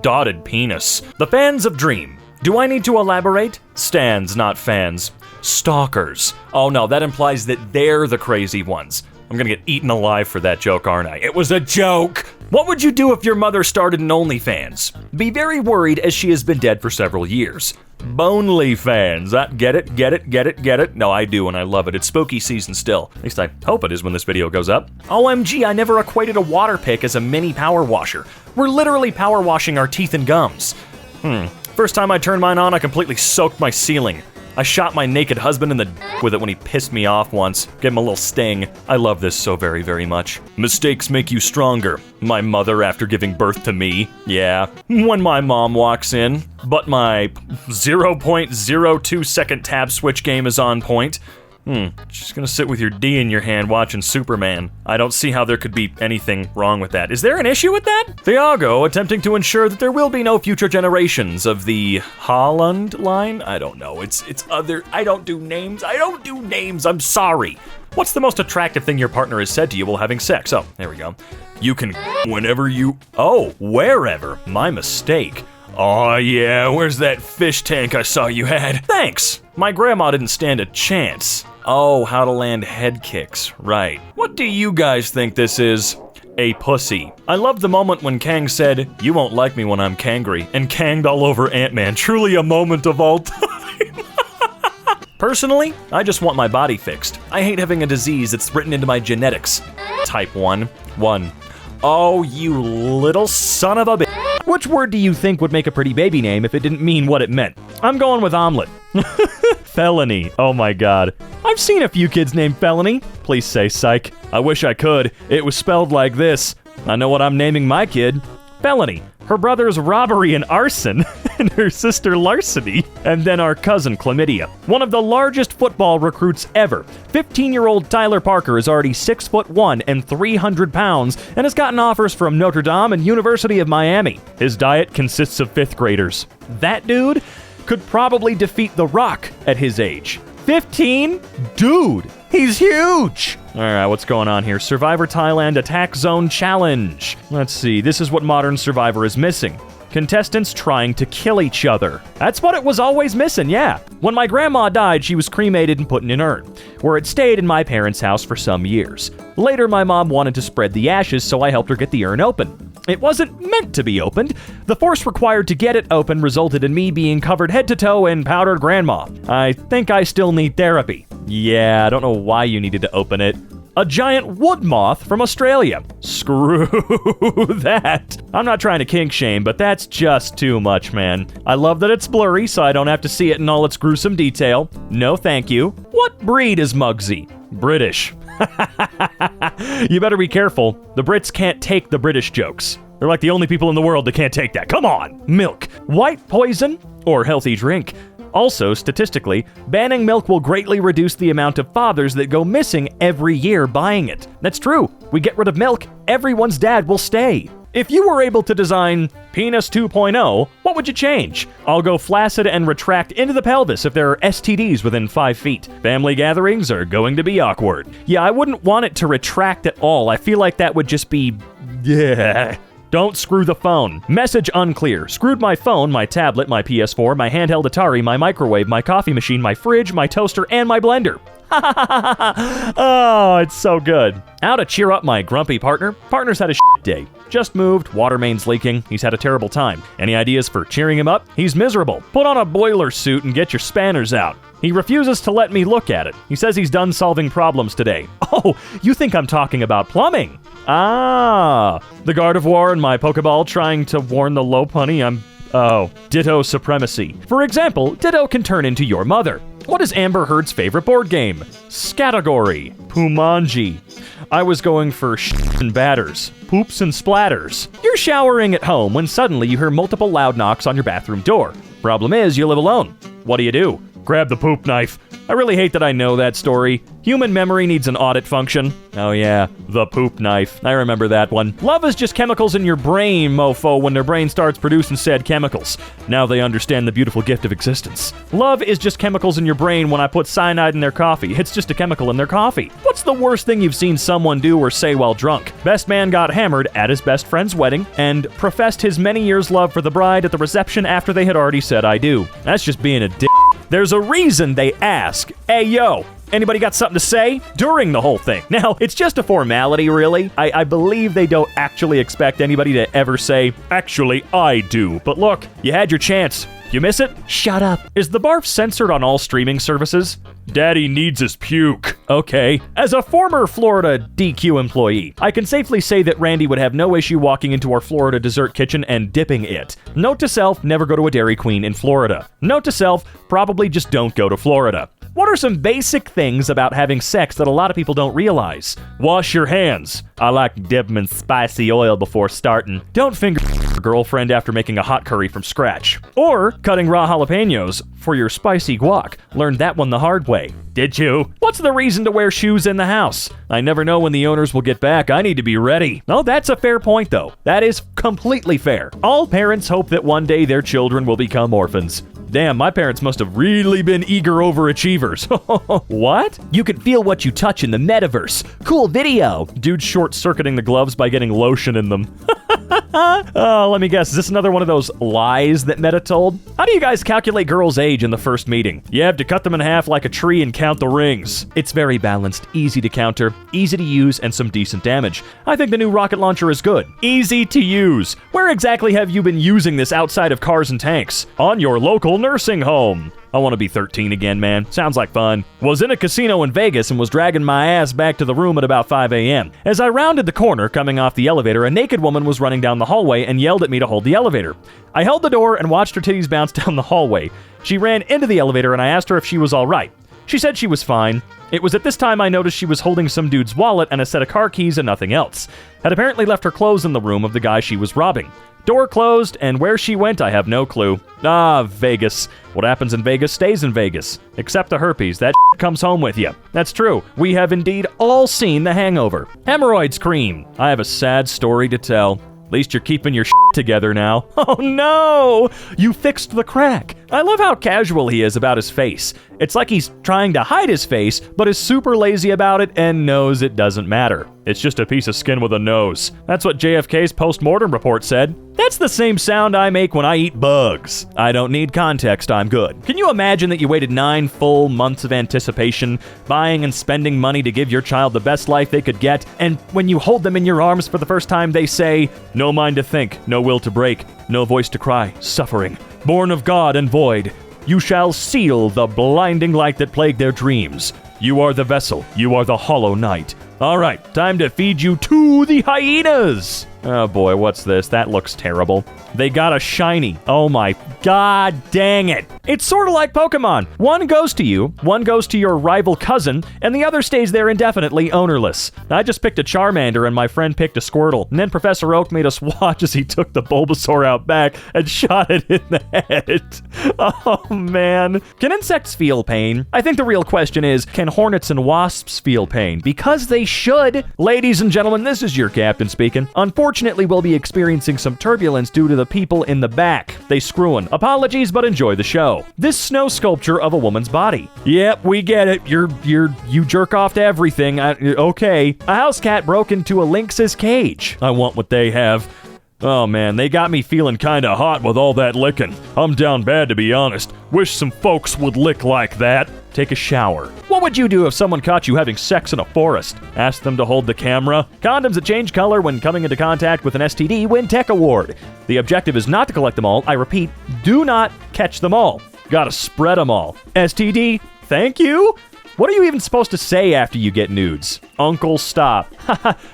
Dotted penis. The fans of Dream. Do I need to elaborate? Stans, not fans. Stalkers. Oh no, that implies that they're the crazy ones. I'm gonna get eaten alive for that joke, aren't I? It was a joke! What would you do if your mother started an OnlyFans? Be very worried as she has been dead for several years. Bonely fans. Get it? No, I do, and I love it. It's spooky season still. At least I hope it is when this video goes up. OMG, I never equated a water pick as a mini power washer. We're literally power washing our teeth and gums. First time I turned mine on, I completely soaked my ceiling. I shot my naked husband in the with it when he pissed me off once. Gave him a little sting. I love this so very, very much. Mistakes make you stronger. My mother after giving birth to me. Yeah. When my mom walks in, but my 0.02 second tab switch game is on point. Just gonna sit with your D in your hand watching Superman. I don't see how there could be anything wrong with that. Is there an issue with that? Thiago attempting to ensure that there will be no future generations of the Holland line? I don't know. It's other. I don't do names. I'm sorry. What's the most attractive thing your partner has said to you while having sex? Oh, there we go. You can whenever you. Oh, wherever. My mistake. Oh yeah, where's that fish tank I saw you had? Thanks. My grandma didn't stand a chance. Oh, how to land head kicks, right. What do you guys think this is? A pussy. I loved the moment when Kang said, "You won't like me when I'm Kangry," and Kanged all over Ant-Man. Truly a moment of all time. Personally, I just want my body fixed. I hate having a disease that's written into my genetics. Type 1. Oh, you little son of a bitch. Which word do you think would make a pretty baby name if it didn't mean what it meant? I'm going with omelet. Felony. Oh my god. I've seen a few kids named Felony. Please say psych. I wish I could. It was spelled like this. I know what I'm naming my kid. Felony. Her brother's robbery and arson, and her sister larceny, and then our cousin chlamydia. One of the largest football recruits ever. 15-year-old Tyler Parker is already 6'1" and 300 pounds, and has gotten offers from Notre Dame and University of Miami. His diet consists of 5th graders. That dude could probably defeat The Rock at his age. 15? Dude, he's huge! Alright, what's going on here? Survivor Thailand Attack Zone Challenge. Let's see, this is what modern Survivor is missing. Contestants trying to kill each other. That's what it was always missing, yeah. When my grandma died, she was cremated and put in an urn, where it stayed in my parents' house for some years. Later, my mom wanted to spread the ashes, so I helped her get the urn open. It wasn't meant to be opened. The force required to get it open resulted in me being covered head to toe in powdered grandma. I think I still need therapy. Yeah, I don't know why you needed to open it. A giant wood moth from Australia. Screw that. I'm not trying to kink shame, but that's just too much, man. I love that it's blurry, so I don't have to see it in all its gruesome detail. No thank you. What breed is Muggsy? British. You better be careful. The Brits can't take the British jokes. They're like the only people in the world that can't take that. Come on! Milk. White poison or healthy drink? Also, statistically, banning milk will greatly reduce the amount of fathers that go missing every year buying it. That's true. We get rid of milk, everyone's dad will stay. If you were able to design Penis 2.0, what would you change? I'll go flaccid and retract into the pelvis if there are STDs within 5 feet. Family gatherings are going to be awkward. Yeah, I wouldn't want it to retract at all. I feel like that would just be... yeah. Don't screw the phone. Message unclear. Screwed my phone, my tablet, my PS4, my handheld Atari, my microwave, my coffee machine, my fridge, my toaster, and my blender. Oh, it's so good. How to cheer up my grumpy partner? Partner's had a shit day. Just moved, water main's leaking, he's had a terrible time. Any ideas for cheering him up? He's miserable. Put on a boiler suit and get your spanners out. He refuses to let me look at it. He says he's done solving problems today. Oh, you think I'm talking about plumbing? Ah, the Gardevoir and my Pokeball trying to warn the low punny Ditto supremacy. For example, Ditto can turn into your mother. What is Amber Heard's favorite board game? Scatagory. Pumanji. I was going for shit and batters. Poops and splatters. You're showering at home when suddenly you hear multiple loud knocks on your bathroom door. Problem is, you live alone. What do? Grab the poop knife. I really hate that I know that story. Human memory needs an audit function. Oh yeah, the poop knife. I remember that one. Love is just chemicals in your brain, mofo, when their brain starts producing said chemicals. Now they understand the beautiful gift of existence. Love is just chemicals in your brain when I put cyanide in their coffee. It's just a chemical in their coffee. What's the worst thing you've seen someone do or say while drunk? Best man got hammered at his best friend's wedding and professed his many years' love for the bride at the reception after they had already said I do. That's just being a dick. There's a reason they ask, "Hey, yo, anybody got something to say?" during the whole thing. Now, it's just a formality, really. I believe they don't actually expect anybody to ever say, "Actually, I do." But look, you had your chance. You miss it? Shut up. Is the barf censored on all streaming services? Daddy needs his puke. Okay. As a former Florida DQ employee, I can safely say that Randy would have no issue walking into our Florida dessert kitchen and dipping it. Note to self, never go to a Dairy Queen in Florida. Note to self, probably just don't go to Florida. What are some basic things about having sex that a lot of people don't realize? Wash your hands. I like dipping in spicy oil before starting. Don't finger your girlfriend after making a hot curry from scratch. Or cutting raw jalapenos for your spicy guac. Learned that one the hard way. Did you? What's the reason to wear shoes in the house? I never know when the owners will get back. I need to be ready. Oh, that's a fair point, though. That is completely fair. All parents hope that one day their children will become orphans. Damn, my parents must have really been eager overachievers. What? You can feel what you touch in the metaverse. Cool video. Dude short-circuiting the gloves by getting lotion in them. Oh, let me guess. Is this another one of those lies that Meta told? How do you guys calculate girls' age in the first meeting? You have to cut them in half like a tree and count the rings. It's very balanced, easy to counter, easy to use, and some decent damage. I think the new rocket launcher is good. Easy to use. Where exactly have you been using this outside of cars and tanks? On your local nursing home. I want to be 13 again, man. Sounds like fun. Was in a casino in Vegas and was dragging my ass back to the room at about 5 a.m. As I rounded the corner coming off the elevator, a naked woman was running down the hallway and yelled at me to hold the elevator. I held the door and watched her titties bounce down the hallway. She ran into the elevator and I asked her if she was all right. She said she was fine. It was at this time I noticed she was holding some dude's wallet and a set of car keys and nothing else. Had apparently left her clothes in the room of the guy she was robbing. Door closed, and where she went, I have no clue. Ah, Vegas. What happens in Vegas stays in Vegas. Except the herpes. That comes home with you. That's true. We have indeed all seen The Hangover. Hemorrhoids cream. I have a sad story to tell. At least you're keeping your together now. Oh no! You fixed the crack. I love how casual he is about his face. It's like he's trying to hide his face, but is super lazy about it and knows it doesn't matter. It's just a piece of skin with a nose. That's what JFK's post-mortem report said. That's the same sound I make when I eat bugs. I don't need context, I'm good. Can you imagine that you waited 9 full months of anticipation, buying and spending money to give your child the best life they could get, and when you hold them in your arms for the first time, they say, "No mind to think, no will to break, no voice to cry, suffering, born of God and void. You shall seal the blinding light that plagued their dreams. You are the vessel, you are the hollow night. All right, time to feed you to the hyenas." Oh boy, what's this? That looks terrible. They got a shiny. Oh my god dang it. It's sort of like Pokemon. One goes to you, one goes to your rival cousin, and the other stays there indefinitely ownerless. I just picked a Charmander and my friend picked a Squirtle, and then Professor Oak made us watch as he took the Bulbasaur out back and shot it in the head. Oh man. Can insects feel pain? I think the real question is, can hornets and wasps feel pain? Because they should. Ladies and gentlemen, this is your captain speaking. Unfortunately, we'll be experiencing some turbulence due to the people in the back. They screwin'. Apologies, but enjoy the show. This snow sculpture of a woman's body. Yep, we get it. You jerk off to everything. Okay. A house cat broke into a lynx's cage. I want what they have. Oh man, they got me feeling kinda hot with all that licking. I'm down bad, to be honest. Wish some folks would lick like that. Take a shower. What would you do if someone caught you having sex in a forest? Ask them to hold the camera. Condoms that change color when coming into contact with an STD win Tech Award. The objective is not to collect them all. I repeat, do not catch them all. Gotta spread them all. STD, thank you? What are you even supposed to say after you get nudes? Uncle, stop.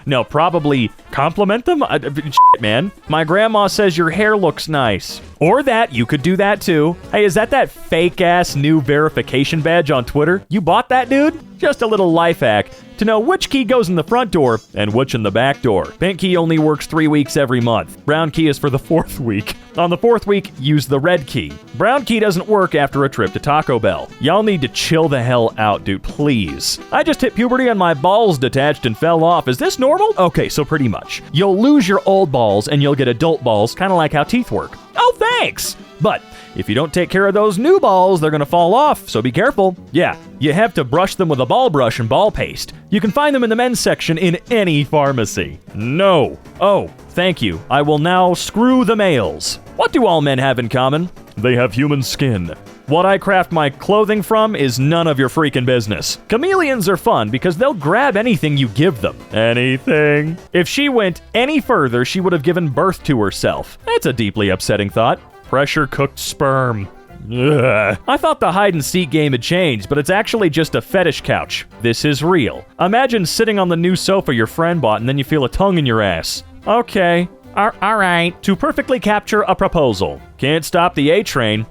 No, probably compliment them? Shit, man. My grandma says your hair looks nice. Or that, you could do that too. Hey, is that fake-ass new verification badge on Twitter? You bought that, dude? Just a little life hack to know which key goes in the front door and which in the back door. Pink key only works 3 weeks every month. Brown key is for the 4th week. On the 4th week, use the red key. Brown key doesn't work after a trip to Taco Bell. Y'all need to chill the hell out, dude, please. I just hit puberty and my balls detached and fell off. Is this normal? Okay, so pretty much. You'll lose your old balls and you'll get adult balls, kind of like how teeth work. Oh, thanks! But if you don't take care of those new balls, they're gonna fall off, so be careful. Yeah, you have to brush them with a ball brush and ball paste. You can find them in the men's section in any pharmacy. No. Oh, thank you. I will now screw the males. What do all men have in common? They have human skin. What I craft my clothing from is none of your freaking business. Chameleons are fun because they'll grab anything you give them. Anything. If she went any further, she would have given birth to herself. That's a deeply upsetting thought. Pressure-cooked sperm. Ugh. I thought the hide-and-seek game had changed, but it's actually just a fetish couch. This is real. Imagine sitting on the new sofa your friend bought and then you feel a tongue in your ass. Okay. All right. To perfectly capture a proposal. Can't stop the A-train.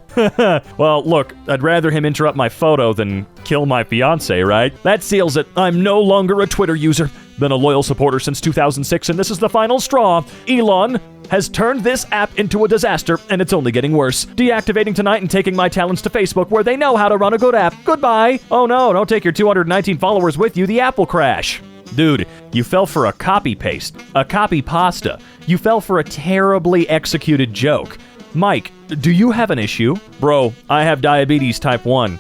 Well, look, I'd rather him interrupt my photo than kill my fiance, right? That seals it. I'm no longer a Twitter user. Been a loyal supporter since 2006, and this is the final straw. Elon has turned this app into a disaster, and it's only getting worse. Deactivating tonight and taking my talents to Facebook, where they know how to run a good app. Goodbye. Oh no, don't take your 219 followers with you. The app will crash. Dude, you fell for a copy-paste, a copy-pasta. You fell for a terribly executed joke. Mike, do you have an issue? Bro, I have diabetes type 1.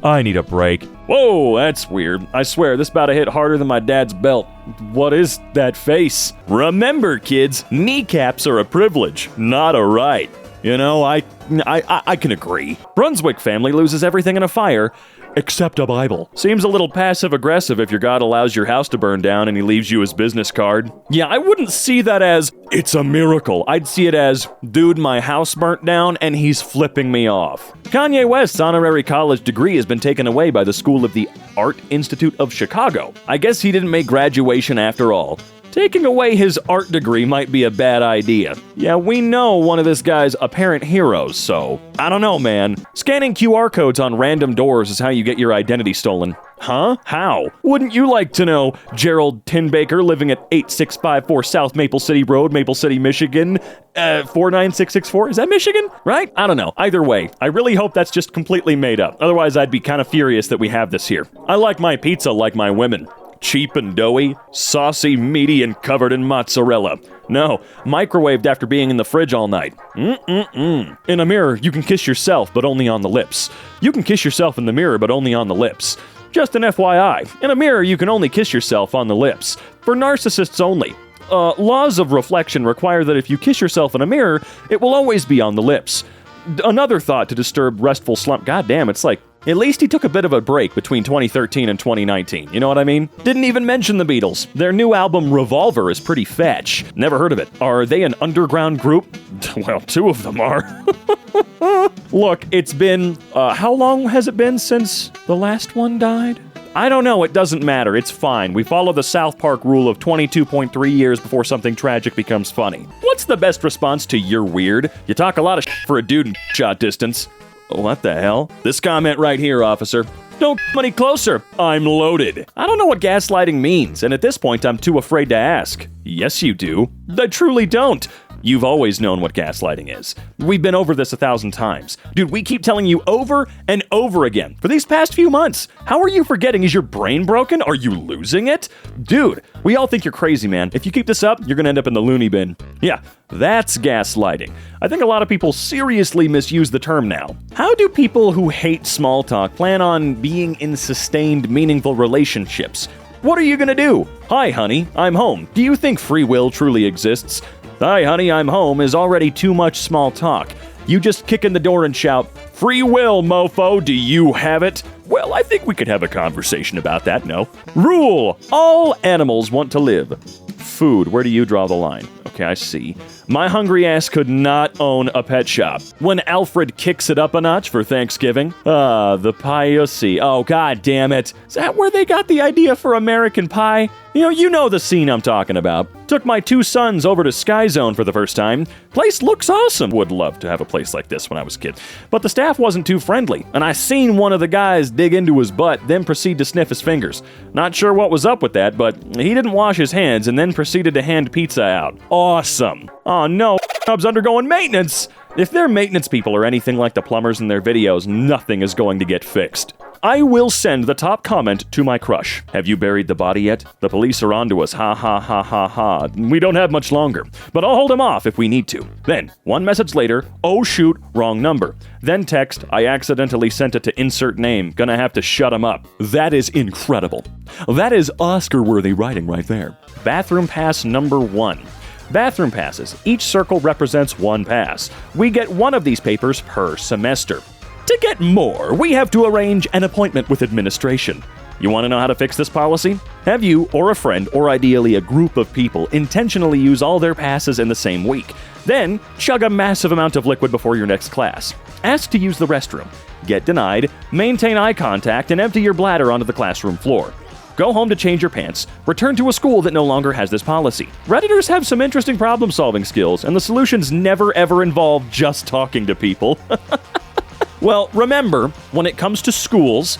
I need a break. Whoa, that's weird. I swear, this about to hit harder than my dad's belt. What is that face? Remember, kids, kneecaps are a privilege, not a right. You know, I can agree. Brunswick family loses everything in a fire, except a Bible. Seems a little passive-aggressive if your God allows your house to burn down and he leaves you his business card. Yeah, I wouldn't see that as, it's a miracle. I'd see it as, dude, my house burnt down and he's flipping me off. Kanye West's honorary college degree has been taken away by the School of the Art Institute of Chicago. I guess he didn't make graduation after all. Taking away his art degree might be a bad idea. Yeah, we know one of this guy's apparent heroes, so I don't know, man. Scanning QR codes on random doors is how you get your identity stolen. Huh? How? Wouldn't you like to know Gerald Tinbaker living at 8654 South Maple City Road, Maple City, Michigan, 49664? Is that Michigan? Right? I don't know. Either way, I really hope that's just completely made up. Otherwise, I'd be kind of furious that we have this here. I like my pizza like my women. Cheap and doughy, saucy, meaty, and covered in mozzarella. No, microwaved after being in the fridge all night. In a mirror, you can kiss yourself, but only on the lips. You can kiss yourself in the mirror, but only on the lips. Just an FYI, in a mirror, you can only kiss yourself on the lips. For narcissists only. Laws of reflection require that if you kiss yourself in a mirror, it will always be on the lips. Another thought to disturb restful slump. God damn, it's like, at least he took a bit of a break between 2013 and 2019, you know what I mean? Didn't even mention the Beatles. Their new album, Revolver, is pretty fetch. Never heard of it. Are they an underground group? Well, two of them are. Look, it's been, how long has it been since the last one died? I don't know, it doesn't matter, it's fine. We follow the South Park rule of 22.3 years before something tragic becomes funny. What's the best response to "you're weird"? You talk a lot of shit for a dude in shot distance. What the hell? This comment right here, officer. Don't come any closer. I'm loaded. I don't know what gaslighting means, and at this point I'm too afraid to ask. Yes, you do. I truly don't. You've always known what gaslighting is. We've been over this 1,000 times. Dude, we keep telling you over and over again for these past few months. How are you forgetting? Is your brain broken? Are you losing it? Dude, we all think you're crazy, man. If you keep this up, you're gonna end up in the loony bin. Yeah, that's gaslighting. I think a lot of people seriously misuse the term now. How do people who hate small talk plan on being in sustained, meaningful relationships? What are you gonna do? Hi, honey, I'm home. Do you think free will truly exists? Hi, honey, I'm home is already too much small talk. You just kick in the door and shout, "Free will, mofo, do you have it?" Well, I think we could have a conversation about that, no? Rule! All animals want to live. Food, where do you draw the line? Okay, I see. My hungry ass could not own a pet shop. When Alfred kicks it up a notch for Thanksgiving. The pie you see. Oh, god damn it. Is that where they got the idea for American Pie? You know the scene I'm talking about. Took my 2 sons over to Sky Zone for the first time. Place looks awesome. Would love to have a place like this when I was a kid. But the staff wasn't too friendly, and I seen one of the guys dig into his butt, then proceed to sniff his fingers. Not sure what was up with that, but he didn't wash his hands and then proceeded to hand pizza out. Awesome. Oh no, Hub's undergoing maintenance. If they're maintenance people or anything like the plumbers in their videos, nothing is going to get fixed. I will send the top comment to my crush. Have you buried the body yet? The police are onto us. Ha ha ha ha ha. We don't have much longer, but I'll hold him off if we need to. Then, 1 message later, oh shoot, wrong number. Then text, I accidentally sent it to insert name. Gonna have to shut him up. That is incredible. That is Oscar-worthy writing right there. Bathroom pass number 1. Bathroom passes. Each circle represents 1 pass. We get 1 of these papers per semester. To get more, we have to arrange an appointment with administration. You want to know how to fix this policy? Have you, or a friend, or ideally a group of people, intentionally use all their passes in the same week. Then, chug a massive amount of liquid before your next class. Ask to use the restroom. Get denied, maintain eye contact, and empty your bladder onto the classroom floor. Go home to change your pants. Return to a school that no longer has this policy. Redditors have some interesting problem-solving skills, and the solutions never ever involve just talking to people. Well, remember, when it comes to schools,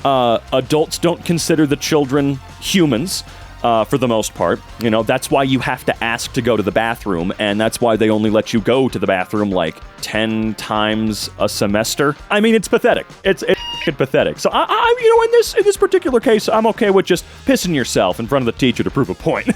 adults don't consider the children humans, for the most part. That's why you have to ask to go to the bathroom, and that's why they only let you go to the bathroom like 10 times a semester. I mean, it's pathetic. It's pathetic. So, in this particular case, I'm okay with just pissing yourself in front of the teacher to prove a point.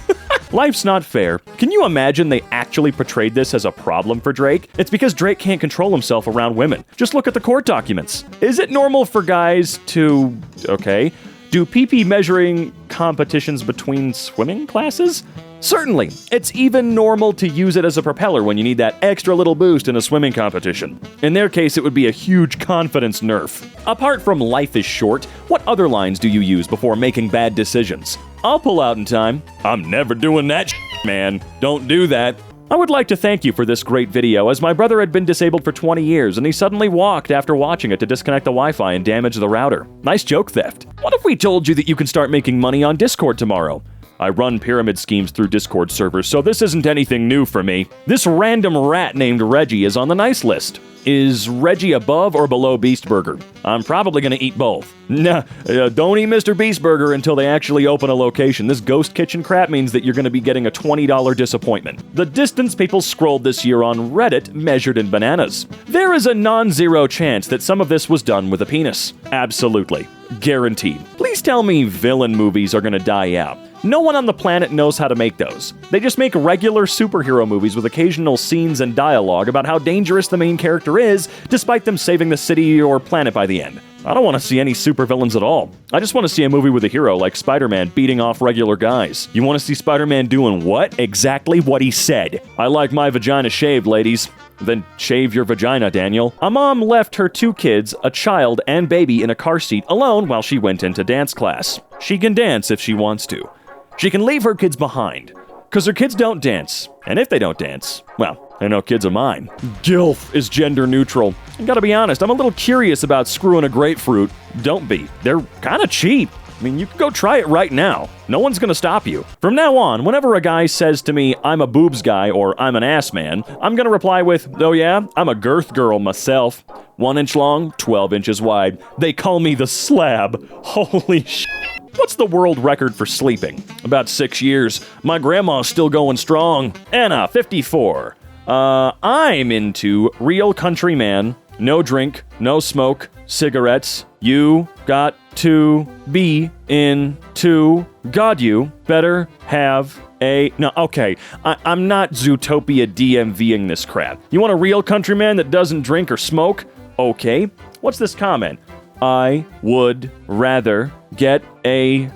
Life's not fair. Can you imagine they actually portrayed this as a problem for Drake? It's because Drake can't control himself around women. Just look at the court documents. Is it normal for guys to... okay. Do PP measuring competitions between swimming classes? Certainly. It's even normal to use it as a propeller when you need that extra little boost in a swimming competition. In their case, it would be a huge confidence nerf. Apart from life is short, what other lines do you use before making bad decisions? I'll pull out in time. I'm never doing that man. Don't do that. I would like to thank you for this great video, as my brother had been disabled for 20 years and he suddenly walked after watching it to disconnect the Wi-Fi and damage the router. Nice joke theft. What if we told you that you can start making money on Discord tomorrow? I run pyramid schemes through Discord servers, so this isn't anything new for me. This random rat named Reggie is on the nice list. Is Reggie above or below Beast Burger? I'm probably gonna eat both. Nah, don't eat Mr. Beast Burger until they actually open a location. This ghost kitchen crap means that you're gonna be getting a $20 disappointment. The distance people scrolled this year on Reddit measured in bananas. There is a non-zero chance that some of this was done with a penis. Absolutely. Guaranteed. Please tell me villain movies are gonna die out. No one on the planet knows how to make those. They just make regular superhero movies with occasional scenes and dialogue about how dangerous the main character is, despite them saving the city or planet by the end. I don't want to see any supervillains at all. I just want to see a movie with a hero like Spider-Man beating off regular guys. You want to see Spider-Man doing what? Exactly what he said. I like my vagina shaved, ladies. Then shave your vagina, Daniel. A mom left her 2 kids, a child and baby, in a car seat alone while she went into dance class. She can dance if she wants to. She can leave her kids behind, because her kids don't dance. And if they don't dance, well, they're no kids of mine. GILF is gender neutral. I gotta be honest, I'm a little curious about screwing a grapefruit. Don't be. They're kinda cheap. I mean, you can go try it right now. No one's gonna stop you. From now on, whenever a guy says to me, I'm a boobs guy or I'm an ass man, I'm gonna reply with, oh yeah, I'm a girth girl myself. 1 inch long, 12 inches wide. They call me the slab. Holy shit. What's the world record for sleeping? About 6 years. My grandma's still going strong. Anna, 54. I'm into real country man, no drink, no smoke, cigarettes. You got to be into God, you better have a... No, okay, I'm not Zootopia DMVing this crap. You want a real countryman that doesn't drink or smoke? Okay. What's this comment? I would rather get a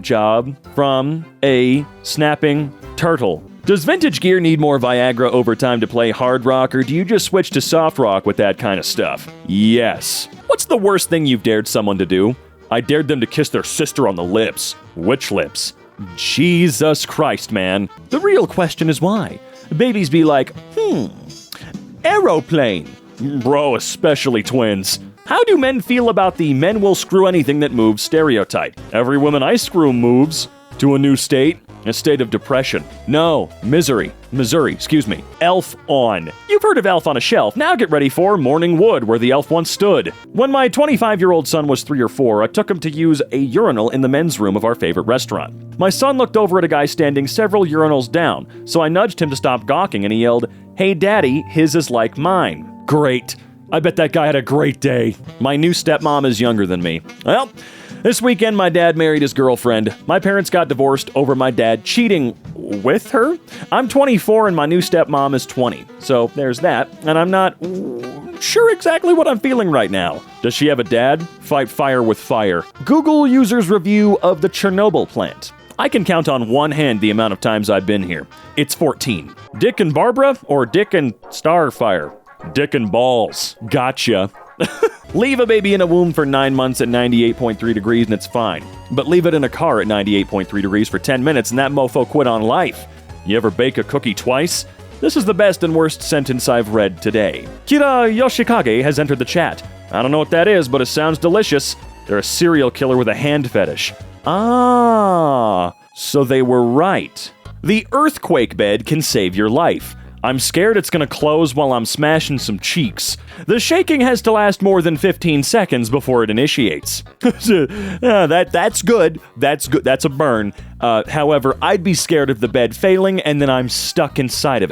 job from a snapping turtle. Does vintage gear need more Viagra over time to play hard rock, or do you just switch to soft rock with that kind of stuff? Yes. What's the worst thing you've dared someone to do? I dared them to kiss their sister on the lips. Which lips? Jesus Christ, man. The real question is why. Babies be like, aeroplane. Bro, especially twins. How do men feel about the men will screw anything that moves stereotype? Every woman I screw moves to a new state, a state of depression. No, Missouri, excuse me. Elf on. You've heard of Elf on a Shelf. Now get ready for Morning Wood, where the elf once stood. When my 25-year-old son was 3 or 4, I took him to use a urinal in the men's room of our favorite restaurant. My son looked over at a guy standing several urinals down, so I nudged him to stop gawking and he yelled, "Hey daddy, his is like mine." Great. I bet that guy had a great day. My new stepmom is younger than me. Well, this weekend my dad married his girlfriend. My parents got divorced over my dad cheating with her. I'm 24 and my new stepmom is 20. So there's that. And I'm not sure exactly what I'm feeling right now. Does she have a dad? Fight fire with fire. Google users' review of the Chernobyl plant. I can count on one hand the amount of times I've been here. It's 14. Dick and Barbara or Dick and Starfire? Dick and balls. Gotcha. Leave a baby in a womb for 9 months at 98.3 degrees and it's fine. But leave it in a car at 98.3 degrees for 10 minutes and that mofo quit on life. You ever bake a cookie twice? This is the best and worst sentence I've read today. Kira Yoshikage has entered the chat. I don't know what that is, but it sounds delicious. They're a serial killer with a hand fetish. Ah, so they were right. The earthquake bed can save your life. I'm scared it's gonna close while I'm smashing some cheeks. The shaking has to last more than 15 seconds before it initiates. That's good. That's good. That's a burn. However, I'd be scared of the bed failing and then I'm stuck inside of it.